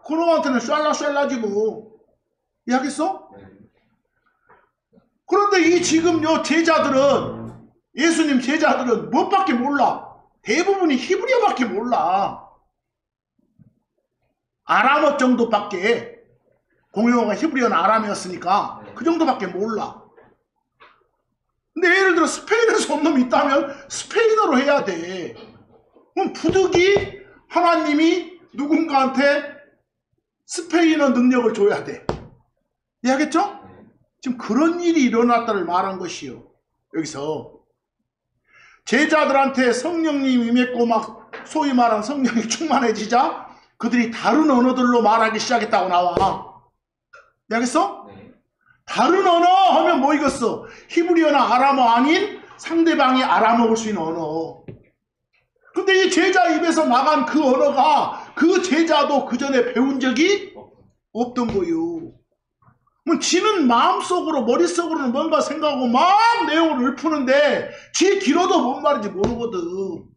그놈한테는 샬라샬라지 뭐. 이해하겠어? 그런데 이 지금 요 제자들은 예수님 제자들은 무엇밖에 몰라. 대부분이 히브리어밖에 몰라. 아람어 정도밖에. 공용어가 히브리어는 아람이었으니까 그 정도밖에 몰라. 근데 예를 들어 스페인에서 온 놈이 있다면 스페인어로 해야 돼. 그럼 부득이 하나님이 누군가한테 스페인어 능력을 줘야 돼. 이해하겠죠? 지금 그런 일이 일어났다를 말한 것이요. 여기서 제자들한테 성령님이 임했고 막 소위 말하는 성령이 충만해지자 그들이 다른 언어들로 말하기 시작했다고 나와. 이해하겠어? 다른 언어 하면 뭐이겠어? 히브리어나 아람어 아닌 상대방이 알아먹을 수 있는 언어. 근데 이 제자 입에서 나간 그 언어가 그 제자도 그 전에 배운 적이 없던 거요. 뭐 지는 마음속으로 머릿속으로는 뭔가 생각하고 막 내용을 읊푸는데 지 길어도 뭔 말인지 모르거든.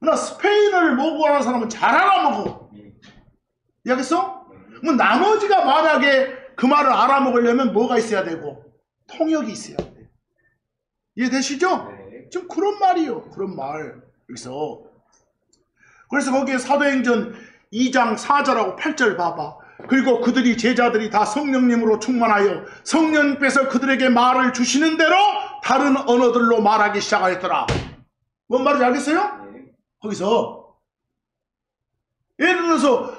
그러나 스페인어를 모국어하는 사람은 잘 알아먹어. 이해하겠어? 뭐 나머지가 만약에 그 말을 알아먹으려면 뭐가 있어야 되고 통역이 있어야 돼. 이해되시죠? 지금 그런 말이요. 그런 말. 여기서 그래서 거기에 사도행전 2장 4절하고 8절 봐봐. 그리고 그들이 제자들이 다 성령님으로 충만하여 성령께서 그들에게 말을 주시는 대로 다른 언어들로 말하기 시작하였더라. 뭔 말인지 알겠어요? 거기서 예를 들어서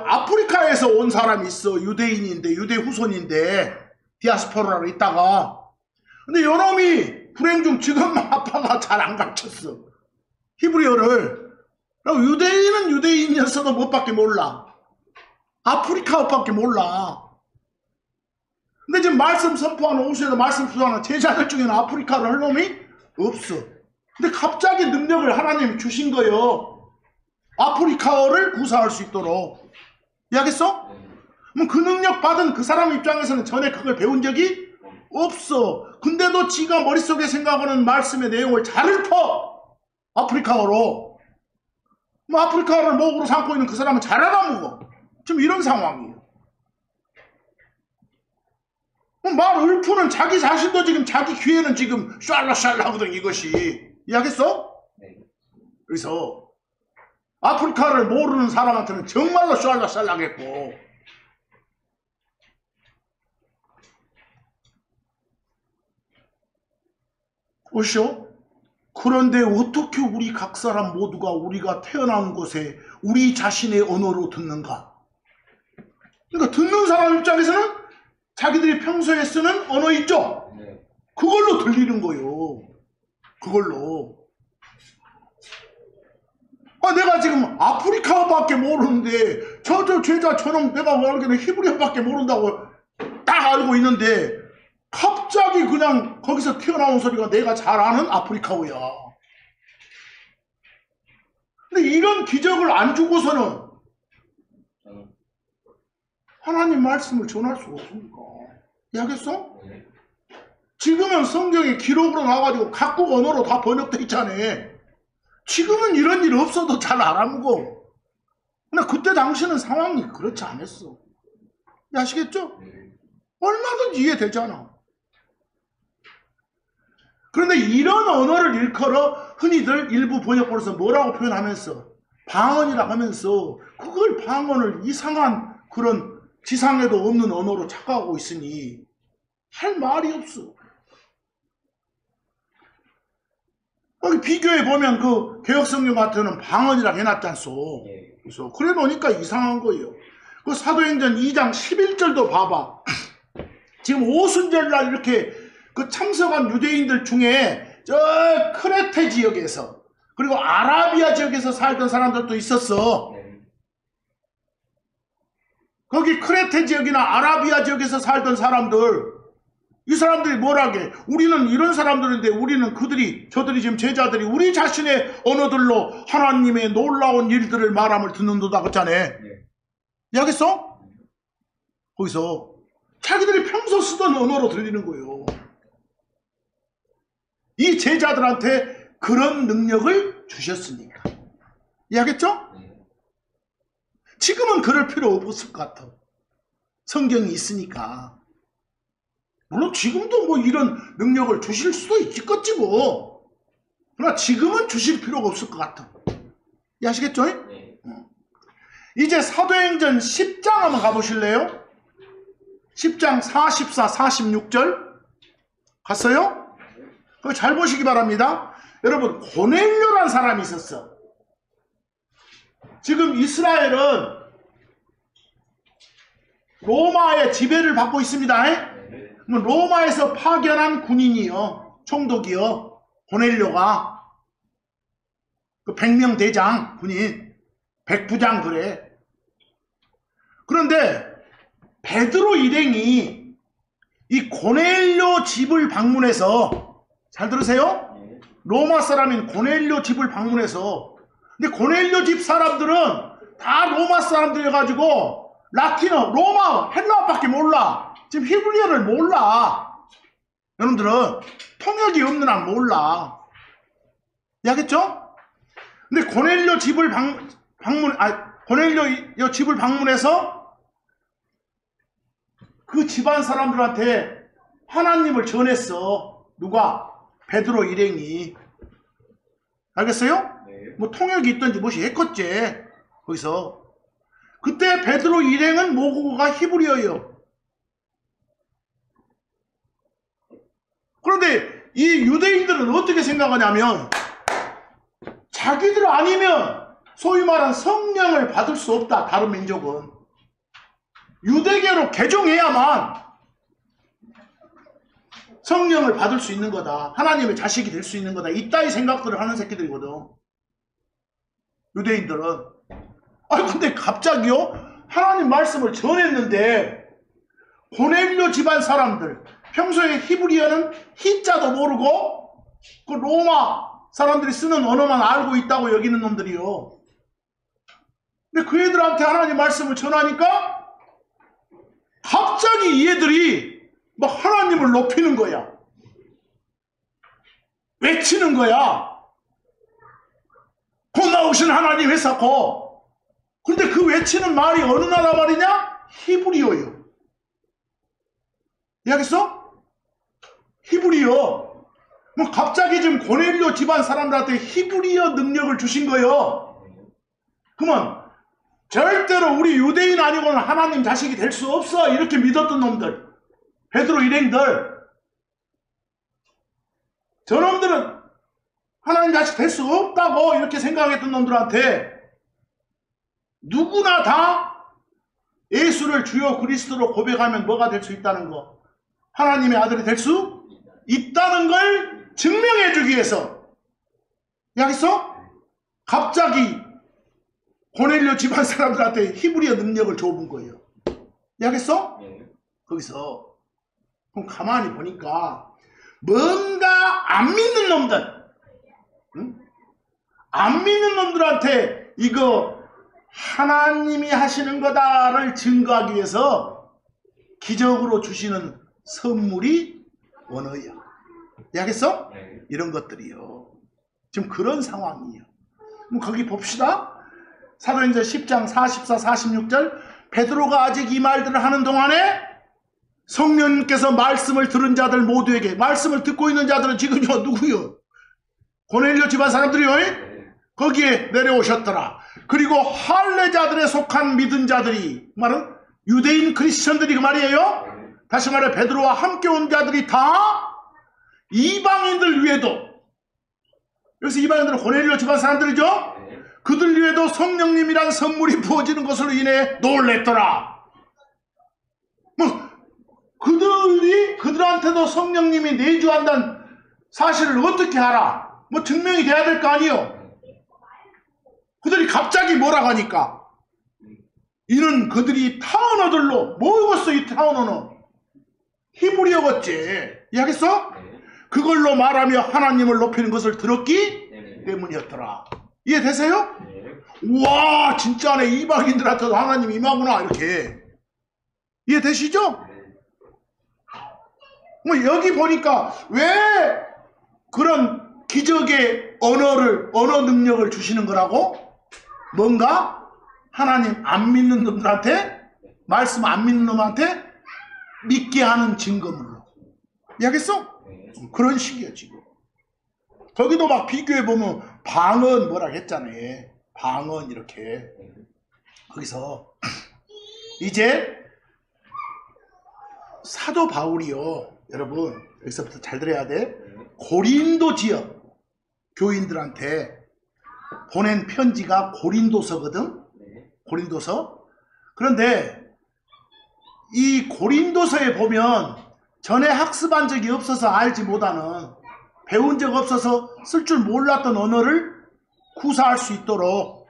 아프리카에서 온 사람이 있어. 유대인인데 유대 후손인데 디아스포라로 있다가 근데 요놈이 불행 중 지금 아빠가 잘 안 가르쳤어. 히브리어를. 그리고 유대인은 유대인이었어도 못밖에 몰라. 아프리카어밖에 몰라. 근데 지금 말씀 선포하는 오수에서 말씀 수하는 제자들 중에는 아프리카를 할 놈이 없어. 근데 갑자기 능력을 하나님이 주신 거예요. 아프리카어를 구사할 수 있도록. 이해하겠어? 그럼 그 능력 받은 그 사람 입장에서는 전에 그걸 배운 적이 없어. 근데도 지가 머릿속에 생각하는 말씀의 내용을 잘 읊어. 아프리카어로. 뭐 아프리카어를 목으로 삼고 있는 그 사람은 잘 알아먹어. 지금 이런 상황이에요. 말 읊푸는 자기 자신도 지금 자기 귀에는 지금 샬라샬라 하거든 이것이. 이해하겠어? 그래서 아프리카를 모르는 사람한테는 정말로 샬라샬라겠고 보시오. 그런데 어떻게 우리 각 사람 모두가 우리가 태어난 곳에 우리 자신의 언어로 듣는가? 그러니까 듣는 사람 입장에서는 자기들이 평소에 쓰는 언어 있죠? 그걸로 들리는 거요. 그걸로. 내가 지금 아프리카어밖에 모르는데 저 제자처럼 내가 알기는 히브리어밖에 모른다고 딱 알고 있는데 갑자기 그냥 거기서 튀어나온 소리가 내가 잘 아는 아프리카어야. 근데 이런 기적을 안 주고서는 하나님 말씀을 전할 수가 없습니까? 이해하겠어? 지금은 성경에 기록으로 나와가지고 각국 언어로 다 번역돼 있잖아. 지금은 이런 일 없어도 잘 알아먹어. 근데 그때 당시는 상황이 그렇지 않았어. 아시겠죠? 얼마든지 이해되잖아. 그런데 이런 언어를 일컬어 흔히들 일부 번역본에서 뭐라고 표현하면서 방언이라 하면서 그걸 방언을 이상한 그런 지상에도 없는 언어로 착각하고 있으니 할 말이 없어. 여기 비교해 보면 그 개혁성경 같은 경우는 방언이라고 해놨지 않소. 그래서 그래 놓으니까 이상한 거예요. 그 사도행전 2장 11절도 봐봐. 지금 오순절날 이렇게 그 참석한 유대인들 중에 저 크레테 지역에서 그리고 아라비아 지역에서 살던 사람들도 있었어. 거기 크레테 지역이나 아라비아 지역에서 살던 사람들, 이 사람들이 뭐라게? 우리는 이런 사람들인데 우리는 저들이 지금 제자들이 우리 자신의 언어들로 하나님의 놀라운 일들을 말함을 듣는도다 그랬잖아. 이해하겠어? 거기서 자기들이 평소 쓰던 언어로 들리는 거예요. 이 제자들한테 그런 능력을 주셨으니까. 이해하겠죠? 지금은 그럴 필요 없을 것 같아. 성경이 있으니까. 물론 지금도 뭐 이런 능력을 주실 수도 있겠지 뭐. 그러나 지금은 주실 필요가 없을 것 같아. 이해하시겠죠? 이제 사도행전 10장 한번 가보실래요? 10장 44, 46절 갔어요? 그거 잘 보시기 바랍니다. 여러분, 고넬료란 사람이 있었어. 지금 이스라엘은 로마의 지배를 받고 있습니다. 로마에서 파견한 군인이요, 총독이요, 고넬료가 그 100명 대장 군인, 백부장 그래. 그런데 베드로 일행이 이 고넬료 집을 방문해서, 잘 들으세요? 로마 사람인 고넬료 집을 방문해서, 근데 고넬료 집 사람들은 다 로마 사람들이어가지고 라틴어, 로마, 헬라어밖에 몰라. 지금 히브리어를 몰라. 여러분들은 통역이 없는 한 몰라. 이해하겠죠? 근데 고넬료 집을 고넬료 집을 방문해서 그 집안 사람들한테 하나님을 전했어. 누가? 베드로 일행이. 알겠어요? 뭐 통역이 있든지 무엇이 했겠지. 거기서. 그때 베드로 일행은 모국어가 히브리어예요. 그런데 이 유대인들은 어떻게 생각하냐면 자기들 아니면 소위 말한 성령을 받을 수 없다. 다른 민족은. 유대계로 개종해야만 성령을 받을 수 있는 거다. 하나님의 자식이 될 수 있는 거다. 이따위 생각들을 하는 새끼들이거든. 유대인들은. 근데 갑자기요? 하나님 말씀을 전했는데 고넬료 집안 사람들, 평소에 히브리어는 히자도 모르고 그 로마 사람들이 쓰는 언어만 알고 있다고 여기는 놈들이요. 근데 그 애들한테 하나님 말씀을 전하니까 갑자기 이 애들이 막 하나님을 높이는 거야. 외치는 거야. 곧 나오신 하나님 했었고. 근데 그 외치는 말이 어느 나라 말이냐? 히브리어요. 이해하겠어? 히브리어. 뭐 갑자기 지금 고넬료 집안 사람들한테 히브리어 능력을 주신 거예요. 그러면 절대로 우리 유대인 아니고는 하나님 자식이 될 수 없어. 이렇게 믿었던 놈들. 베드로 일행들. 저놈들은 하나님 자식 될 수 없다고 이렇게 생각했던 놈들한테 누구나 다 예수를 주요 그리스도로 고백하면 뭐가 될 수 있다는 거. 하나님의 아들이 될 수 있다는 걸 증명해 주기 위해서 이해하겠어? 갑자기 고넬료 집안 사람들한테 히브리어 능력을 줘본 거예요. 이해하겠어? 거기서 그럼 가만히 보니까 뭔가 안 믿는 놈들, 응? 안 믿는 놈들한테 이거 하나님이 하시는 거다를 증거하기 위해서 기적으로 주시는 선물이 언어야. 이해하겠어? 이런 것들이요. 지금 그런 상황이에요. 그럼 거기 봅시다. 사도행전 10장 44, 46절. 베드로가 아직 이 말들을 하는 동안에 성령님께서 말씀을 들은 자들 모두에게, 말씀을 듣고 있는 자들은 지금요 누구요? 고넬료 집안 사람들이요. 거기에 내려오셨더라. 그리고 할례자들에 속한 믿은 자들이, 말은 유대인 크리스천들이 그 말이에요. 다시 말해 베드로와 함께 온 자들이 다 이방인들 위에도, 여기서 이방인들은 고넬료 집안 사람들이죠. 그들 위에도 성령님이란 선물이 부어지는 것으로 인해 놀랬더라. 뭐 그들한테도 성령님이 내주한다는 사실을 어떻게 알아? 뭐 증명이 돼야 될 거 아니요. 그들이 갑자기 뭐라고 하니까 이는 그들이 타언어들로 뭐였어? 이 타언어는 히브리어겠지. 이해하겠어? 그걸로 말하며 하나님을 높이는 것을 들었기 때문이었더라. 이해되세요? 와, 진짜네. 이방인들한테도 하나님 임하구나. 이렇게 이해되시죠? 뭐 여기 보니까 왜 그런 기적의 언어 능력을 주시는 거라고? 뭔가 하나님 안 믿는 놈들한테, 말씀 안 믿는 놈한테 믿게 하는 증거물로. 이해하겠어? 그런 식이야 지금. 거기도 막 비교해보면 방언 뭐라 했잖아요. 방언 이렇게. 거기서 이제 사도 바울이요, 여러분 여기서부터 잘 들어야 돼. 고린도 지역 교인들한테 보낸 편지가 고린도서거든. 고린도서. 그런데 이 고린도서에 보면 전에 학습한 적이 없어서 알지 못하는, 배운 적 없어서 쓸 줄 몰랐던 언어를 구사할 수 있도록,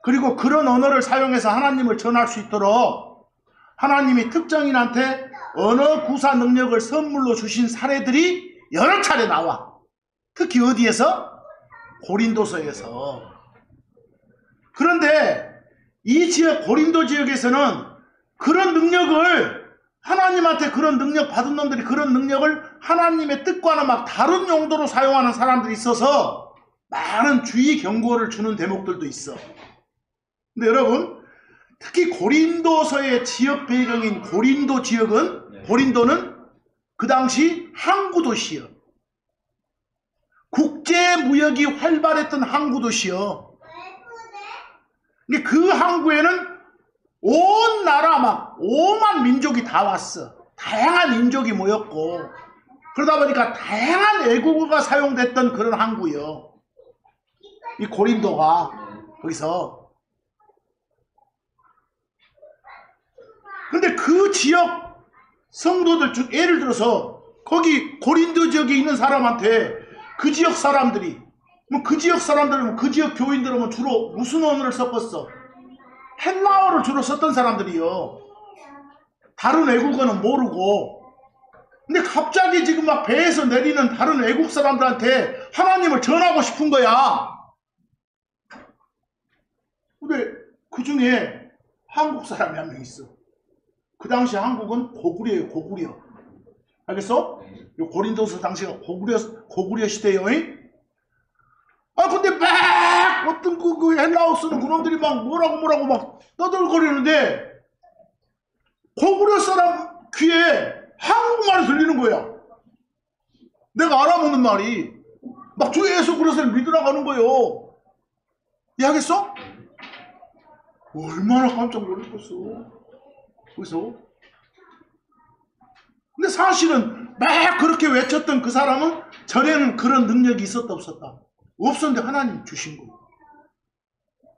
그리고 그런 언어를 사용해서 하나님을 전할 수 있도록 하나님이 특정인한테 언어 구사 능력을 선물로 주신 사례들이 여러 차례 나와. 특히 어디에서? 고린도서에서. 그런데 이 지역 고린도 지역에서는 그런 능력을, 하나님한테 그런 능력 받은 놈들이 그런 능력을 하나님의 뜻과는 막 다른 용도로 사용하는 사람들이 있어서 많은 주의 경고를 주는 대목들도 있어. 근데 여러분, 특히 고린도서의 지역 배경인 고린도 지역은, 고린도는 그 당시 항구 도시여. 국제 무역이 활발했던 항구 도시여. 근데 그 항구에는 온 나라 막 5만 민족이 다 왔어. 다양한 민족이 모였고, 그러다 보니까 다양한 외국어가 사용됐던 그런 항구요. 이 고린도가 거기서. 근데 그 지역 성도들 중, 예를 들어서 거기 고린도 지역에 있는 사람한테 그 지역 사람들이, 뭐 그 지역 사람들은, 그 지역 교인들은 주로 무슨 언어를 썼겠어? 헬라어를 주로 썼던 사람들이요. 다른 외국어는 모르고. 근데 갑자기 지금 막 배에서 내리는 다른 외국 사람들한테 하나님을 전하고 싶은 거야. 근데 그 중에 한국 사람이 한 명 있어. 그 당시 한국은 고구려예요, 고구려. 알겠어? 고린도서 당시가 고구려 시대예요. 아, 근데 막 어떤 그 헬라어 쓰는 그놈들이 막 뭐라고 막 떠들거리는데 고구려 사람 귀에 한국말이 들리는 거야. 내가 알아먹는 말이. 막 주 예수 그리스도를 믿으라고 하는 거예요. 이해하겠어? 얼마나 깜짝 놀랐겠어. 그래서 근데 사실은 막 그렇게 외쳤던 그 사람은 전에는 그런 능력이 있었다 없었다? 없었는데 하나님 주신 거예요.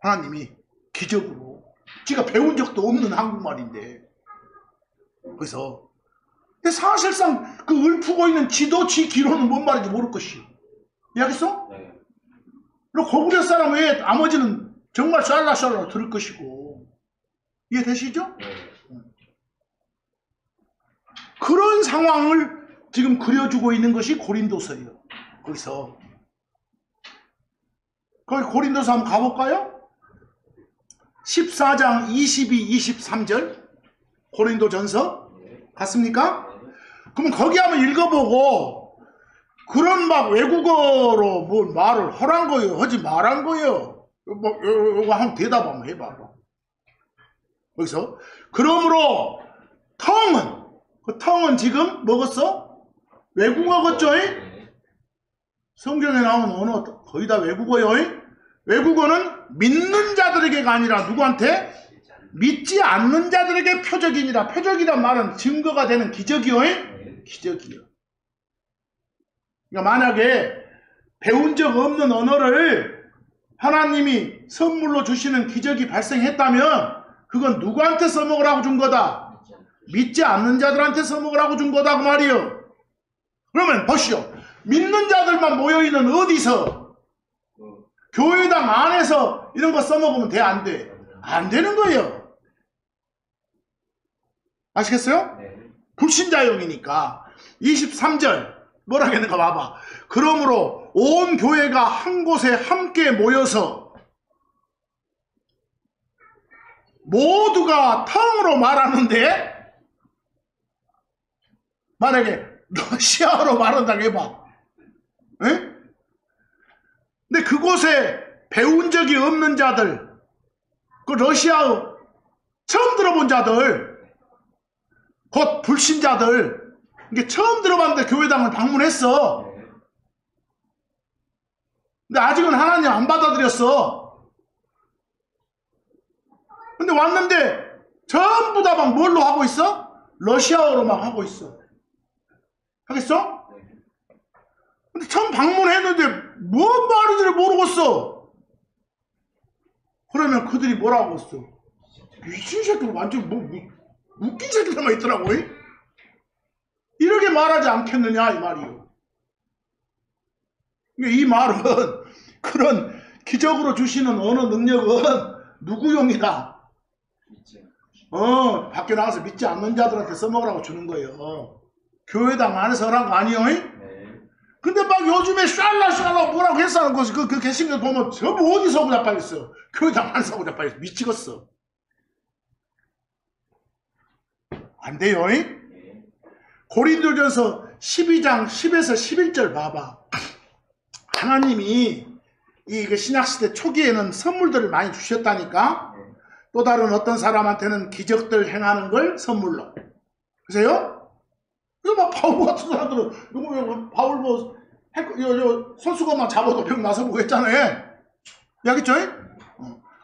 하나님이 기적으로. 지가 배운 적도 없는 한국말인데. 그래서 근데 사실상 그 읊고 있는 지도치 기로는 뭔 말인지 모를 것이. 이해하겠어? 네. 그리고 고구려 사람 외에 나머지는 정말 샬라샬라 들을 것이고. 이해되시죠? 그런 상황을 지금 그려주고 있는 것이 고린도서예요. 거기서. 거기 고린도서 한번 가볼까요? 14장 22, 23절 고린도전서 갔습니까? 그럼 거기 한번 읽어보고 그런 막 외국어로 뭐 말을 허란 거예요? 하지 말한 거예요? 뭐 이거 한번 대답 한번 해봐. 거기서 그러므로 텅은 그 텅은 지금 뭐겠어? 외국어겠죠? 성경에 나오는 언어 거의 다 외국어요. 외국어는 믿는 자들에게가 아니라 누구한테? 믿지 않는 자들에게 표적이니라. 표적이란 말은 증거가 되는 기적이요. 기적이요. 그러니까 만약에 배운 적 없는 언어를 하나님이 선물로 주시는 기적이 발생했다면 그건 누구한테 써먹으라고 준 거다? 믿지 않는 자들한테 써먹으라고 준 거다 그 말이요. 그러면 보시오. 믿는 자들만 모여있는 어디서 교회당 안에서 이런 거 써먹으면 돼? 안 돼? 안 되는 거예요. 아시겠어요? 불신자용이니까 23절 뭐라 했는가 봐봐. 그러므로 온 교회가 한 곳에 함께 모여서 모두가 텅으로 말하는데 만약에 러시아어로 말한다고 해봐. 에? 근데 그곳에 배운 적이 없는 자들, 그 러시아어 처음 들어본 자들, 곧 불신자들, 이게 처음 들어봤는데 교회당을 방문했어. 근데 아직은 하나님 안 받아들였어. 근데 왔는데 전부 다 막 뭘로 하고 있어? 러시아어로 막 하고 있어. 하겠어? 근데 처음 방문했는데 뭔 말인지를 모르겠어. 그러면 그들이 뭐라고 했어? 미친 새끼들 완전 웃긴 새끼들만 있더라고. 이렇게 말하지 않겠느냐 이 말이요. 이 말은 그런 기적으로 주시는 언어 능력은 누구용이다? 밖에 나가서 믿지 않는 자들한테 써먹으라고 주는 거예요. 교회당 안에서 하는 거 아니에요? 근데 막 요즘에 샬라샬라 뭐라고 했어? 그 개신교 보면 전부 어디서 오고 자빠졌어? 교회당 안에서 오고 자빠졌어. 미치겠어. 안 돼요? 고린도전서 12장 10에서 11절 봐봐. 하나님이 이 신약시대 초기에는 선물들을 많이 주셨다니까. 또 다른 어떤 사람한테는 기적들 행하는 걸 선물로. 그세요? 그래서 막 바울 같은 사람들은 바울 뭐 손수건만 잡아도 병 나서 보겠잖아요. 알겠죠?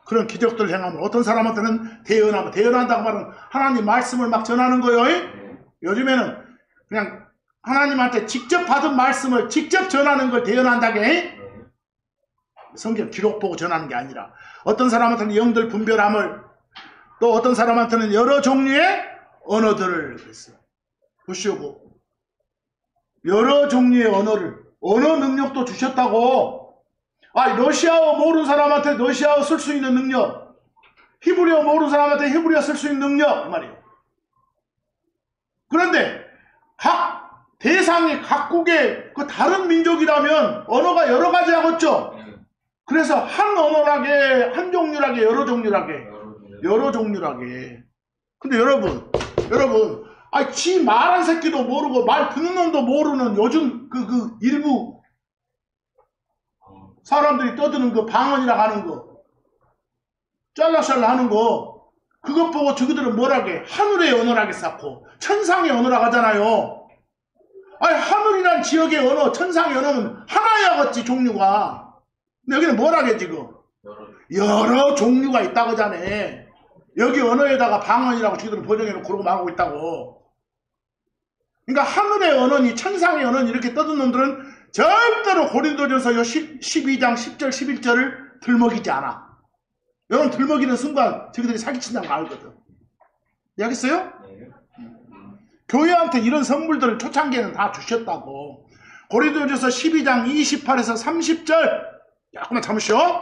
그런 기적들 행하면 어떤 사람한테는 대언하고, 대언한다고 말은 하나님 말씀을 막 전하는 거예요. 요즘에는 그냥 하나님한테 직접 받은 말씀을 직접 전하는 걸 대언한다게. 성경 기록 보고 전하는 게 아니라 어떤 사람한테는 영들 분별함을, 또 어떤 사람한테는 여러 종류의 언어들을 그랬어. 보시오고 여러 종류의 언어를, 언어 능력도 주셨다고. 러시아어 모르는 사람한테 러시아어 쓸 수 있는 능력, 히브리어 모르는 사람한테 히브리어 쓸 수 있는 능력 말이에요. 그런데 각 대상이 각국의 그 다른 민족이라면 언어가 여러 가지 하겠죠. 그래서 한 언어라게, 한 종류라게, 여러 종류라게, 여러 종류라게. 근데 여러분, 지 말한 새끼도 모르고 말 듣는 놈도 모르는 요즘 그 일부 사람들이 떠드는 그 방언이라고 하는 거, 짤라샬라 하는 거, 그것 보고 저기들은 뭐라게? 하늘의 언어라게 쌓고 천상의 언어라고 하잖아요. 하늘이란 지역의 언어, 천상의 언어는 하나야겠지 종류가. 근데 여기는 뭐라게 지금? 여러 종류가 있다고 하잖아. 여기 언어에다가 방언이라고 저기들은 번역해놓고 그러고 말하고 있다고. 그러니까 하늘의 언어니 천상의 언어니 이렇게 떠든 놈들은 절대로 고린도전서 12장 10절 11절을 들먹이지 않아. 여러분 들먹이는 순간 저기들이 사기친다는 거 알거든. 알겠어요? 교회한테 이런 선물들을 초창기에는 다 주셨다고. 고린도전서 12장 28에서 30절 조금만 참으시오.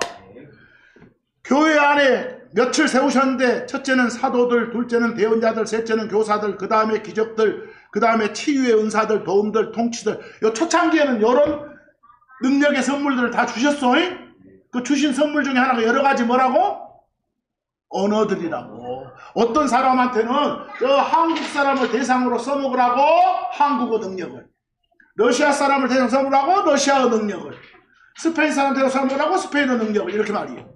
교회 안에 며칠 세우셨는데 첫째는 사도들, 둘째는 대언자들, 셋째는 교사들, 그 다음에 기적들, 그 다음에 치유의 은사들, 도움들, 통치들. 요 초창기에는 이런 능력의 선물들을 다 주셨어. 그 주신 선물 중에 하나가 여러 가지 뭐라고? 언어들이라고. 어떤 사람한테는 저 한국 사람을 대상으로 써먹으라고 한국어 능력을, 러시아 사람을 대상으로 써먹으라고 러시아어 능력을, 스페인 사람 대상으로 써먹으라고 스페인어 능력을, 이렇게 말이에요.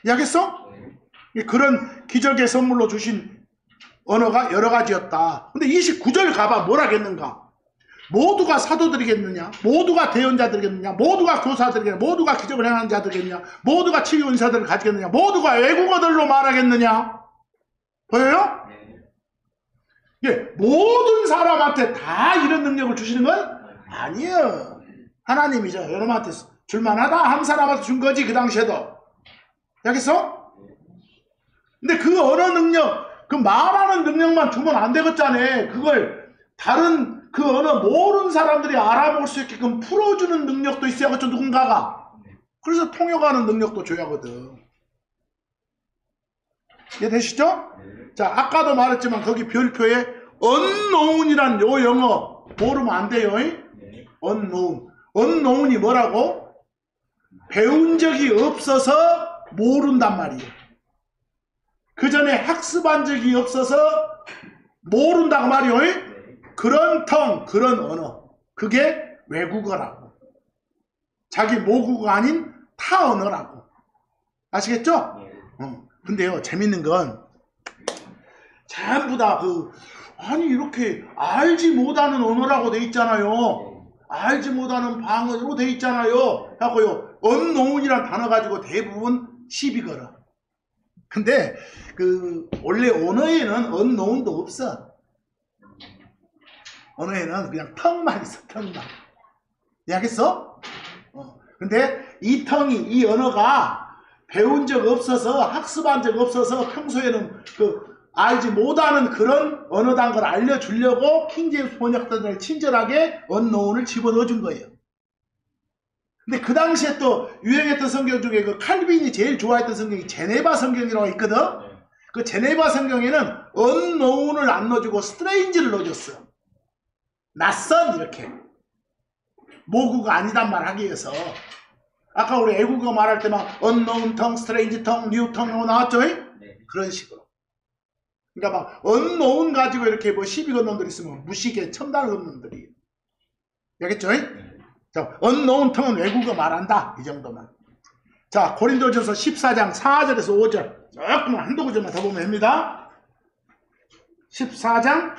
이해하겠어? 그런 기적의 선물로 주신 언어가 여러 가지였다. 근데 29절 가봐. 뭘 하겠는가? 모두가 사도들이겠느냐? 모두가 대언자들이겠느냐? 모두가 교사들이겠느냐? 모두가 기적을 행하는 자들이겠느냐? 모두가 치유 은사들을 가지겠느냐? 모두가 외국어들로 말하겠느냐? 보여요? 예, 모든 사람한테 다 이런 능력을 주시는 건 아니에요. 하나님이죠. 여러분한테 줄만하다 한 사람한테 준 거지, 그 당시에도. 알겠어? 근데 그 언어 능력, 그 말하는 능력만 주면 안 되겠잖아. 그걸 다른 그 언어 모르는 사람들이 알아볼 수 있게끔 풀어주는 능력도 있어야겠죠, 누군가가. 그래서 통역하는 능력도 줘야거든. 이해되시죠? 자, 아까도 말했지만 거기 별표에 unknown이란 요 영어 모르면 안 돼요. unknown. unknown이 뭐라고? 배운 적이 없어서 모른단 말이에요. 그 전에 학습한 적이 없어서 모른다고 말이에요. 그런 텅, 그런 언어, 그게 외국어라고. 자기 모국어가 아닌 타 언어라고. 아시겠죠? 근데요, 재밌는 건 전부 다 아니 이렇게 알지 못하는 언어라고 돼 있잖아요. 알지 못하는 방언으로 돼 있잖아요. 하고요, unknown이란 단어 가지고 대부분 시비 걸어. 근데 원래 언어에는 unknown도 없어. 언어에는 그냥 텅만 있어, 텅만. 이해하겠어? 근데 이 언어가 배운 적 없어서, 학습한 적 없어서 평소에는 알지 못하는 그런 언어단 걸 알려주려고 킹제임스 번역자들이 친절하게 unknown을 집어넣어 준 거예요. 근데 그 당시에 또 유행했던 성경 중에 칼빈이 제일 좋아했던 성경이 제네바 성경이라고 있거든? 그 제네바 성경에는 unknown을 안 넣어주고 strange를 넣어줬어. 낯선, 이렇게. 모국어 아니단 말 하기 위해서. 아까 우리 애국어 말할 때 막 unknown tongue, strange tongue, new tongue 나왔죠? 그런 식으로. 그러니까 막 unknown 가지고 이렇게 시비 건 놈들 있으면 무식에 첨단을 건 놈들이. 알겠죠? 자, unknown tongue은 외국어 말한다. 이 정도만. 자, 고린도전서 14장 4절에서 5절. 조금만 한두 구절만 더 보면 됩니다. 14장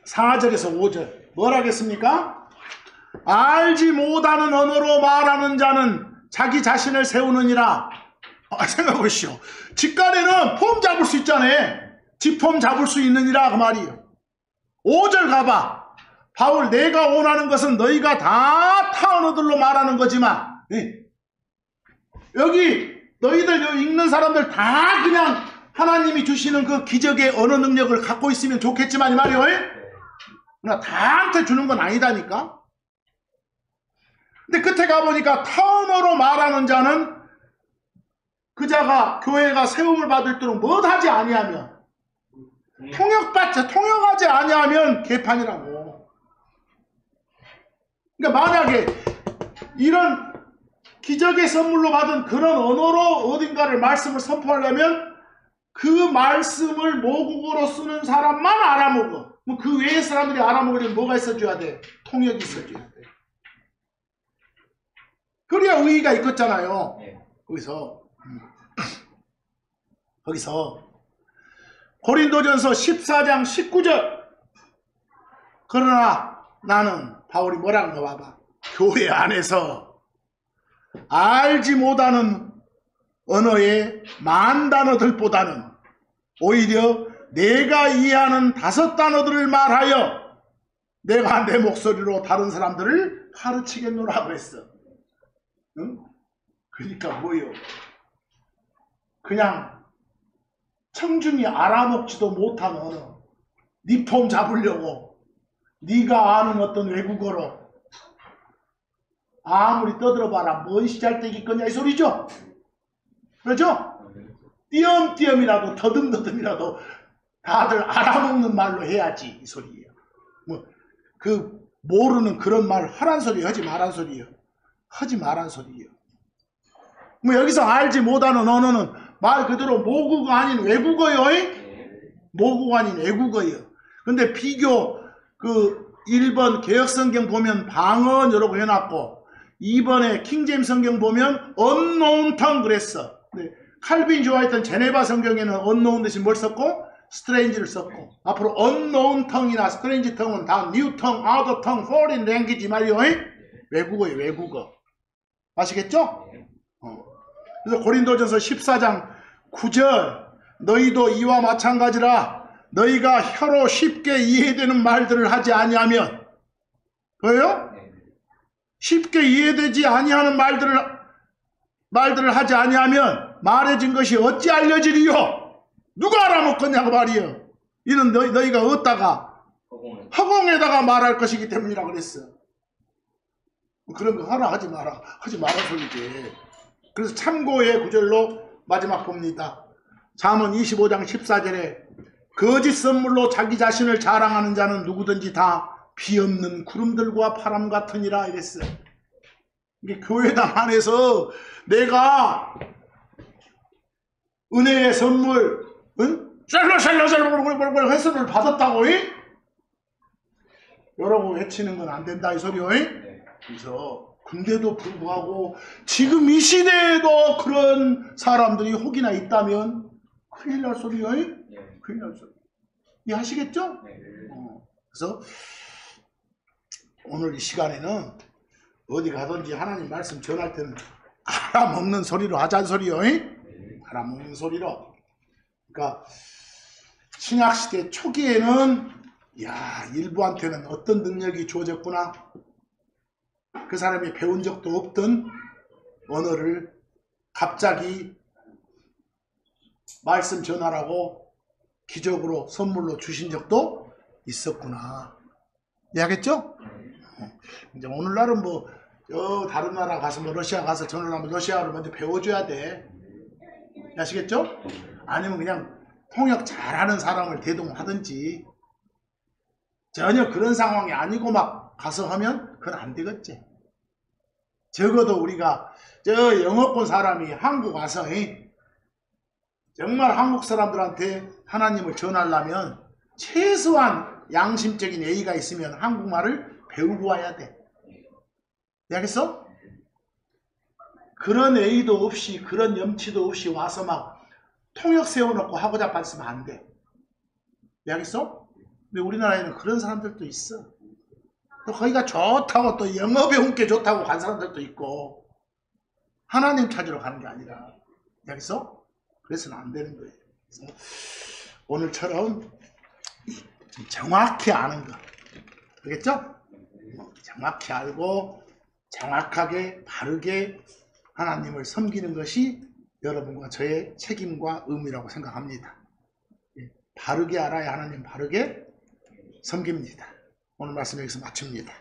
4절에서 5절. 뭘 하겠습니까? 알지 못하는 언어로 말하는 자는 자기 자신을 세우느니라. 생각해보시오. 직간에는 폼 잡을 수 있잖아요. 지폼 잡을 수 있느니라, 그 말이에요. 5절 가봐. 바울, 내가 원하는 것은 너희가 다 타 언어들로 말하는 거지만, 여기 너희들 여기 읽는 사람들 다 그냥 하나님이 주시는 그 기적의 언어 능력을 갖고 있으면 좋겠지만, 이 말이에요. 그러나 다한테 주는 건 아니다니까. 근데 끝에 가보니까 타 언어로 말하는 자는 그 자가 교회가 세움을 받을 때로 못하지 아니하면, 통역하지 아니하면 개판이라고. 그러니까 만약에 이런 기적의 선물로 받은 그런 언어로 어딘가를 말씀을 선포하려면 그 말씀을 모국어로 쓰는 사람만 알아먹어. 그 외의 사람들이 알아먹으려면 뭐가 있어줘야 돼? 통역이 있어줘야 돼. 그래야 의의가 있겠잖아요. 거기서 고린도전서 14장 19절. 그러나 나는, 바울이 뭐라는 거 봐봐. 교회 안에서 알지 못하는 언어의 만 단어들보다는 오히려 내가 이해하는 5 단어들을 말하여 내가 내 목소리로 다른 사람들을 가르치겠노라 그랬어. 응? 그러니까 뭐요? 그냥 청중이 알아먹지도 못한 언어, 네 폼 잡으려고 네가 아는 어떤 외국어로 아무리 떠들어봐라 뭔 시잘데기 거냐 이 소리죠. 그렇죠? 띄엄띄엄이라도 더듬더듬이라도 다들 알아먹는 말로 해야지 이 소리예요. 뭐 그 모르는 그런 말 하란 소리 하지 말란 소리예요. 하지 말란 소리예요. 뭐 여기서 알지 못하는 언어는 말 그대로 모국어 아닌 외국어요. 모국어 아닌 외국어예요. 근데 비교 그 1번 개혁성경 보면 방언이라고 해놨고 2번에 킹제임스 성경 보면 unknown tongue 그랬어. 네. 칼빈이 좋아했던 제네바 성경에는 unknown 대신 뭘 썼고? strange를 썼고 앞으로 unknown tongue이나 strange tongue은 다 new tongue, other tongue, foreign language 말이요. 외국어예요. 외국어. 아시겠죠? 그래서 고린도전서 14장 9절 너희도 이와 마찬가지라 너희가 혀로 쉽게 이해되는 말들을 하지 아니하면 뭐예요? 쉽게 이해되지 아니하는 말들을 하지 아니하면 말해진 것이 어찌 알려지리요? 누가 알아먹겠냐고 말이요. 이는 너희가 얻다가 허공에다가 말할 것이기 때문이라 그랬어. 그런 거 하나 하지 마라. 하지 마라 소리지. 그래서 참고의 구절로 마지막 봅니다. 잠언 25장 14절에 거짓 선물로 자기 자신을 자랑하는 자는 누구든지 다 비없는 구름들과 바람 같으니라 이랬어요. 이게 교회당 안에서 내가 은혜의 선물 샬로샬로샬로 횟수를 받았다고 여러분 외치는 건 안 된다 이 소리요. 그래서 근데도 불구하고 지금 이 시대에도 그런 사람들이 혹이나 있다면 큰일 날 소리요. 큰일 날 소리. 이해하시겠죠? 그래서 오늘 이 시간에는 어디 가든지 하나님 말씀 전할 때는 알아먹는 소리로 하자는 소리요. 알아먹는 소리로. 그러니까 신약시대 초기에는 야 일부한테는 어떤 능력이 주어졌구나. 그 사람이 배운 적도 없던 언어를 갑자기 말씀 전하라고 기적으로 선물로 주신 적도 있었구나. 이해하겠죠? 이제 오늘날은 뭐 다른 나라 가서 뭐 러시아 가서 전화를 하면 러시아어를 먼저 배워줘야 돼. 아시겠죠? 아니면 그냥 통역 잘하는 사람을 대동하든지 전혀 그런 상황이 아니고 막 가서 하면 그건 안 되겠지. 적어도 우리가 저 영어권 사람이 한국 와서 정말 한국 사람들한테 하나님을 전하려면 최소한 양심적인 예의가 있으면 한국말을 배우고 와야 돼. 알겠어? 그런 예의도 없이 그런 염치도 없이 와서 막 통역 세워놓고 하고 자빠졌으면 안 돼. 알겠어? 근데 우리나라에는 그런 사람들도 있어. 또 거기가 좋다고 또 영어 배운 게 좋다고 간 사람들도 있고 하나님 찾으러 가는 게 아니라. 알겠어? 그래서는 안 되는 거예요. 그래서 오늘처럼 좀 정확히 아는 거. 알겠죠? 정확히 알고 정확하게 바르게 하나님을 섬기는 것이 여러분과 저의 책임과 의무라고 생각합니다. 바르게 알아야 하나님 바르게 섬깁니다. 오늘 말씀 여기서 마칩니다.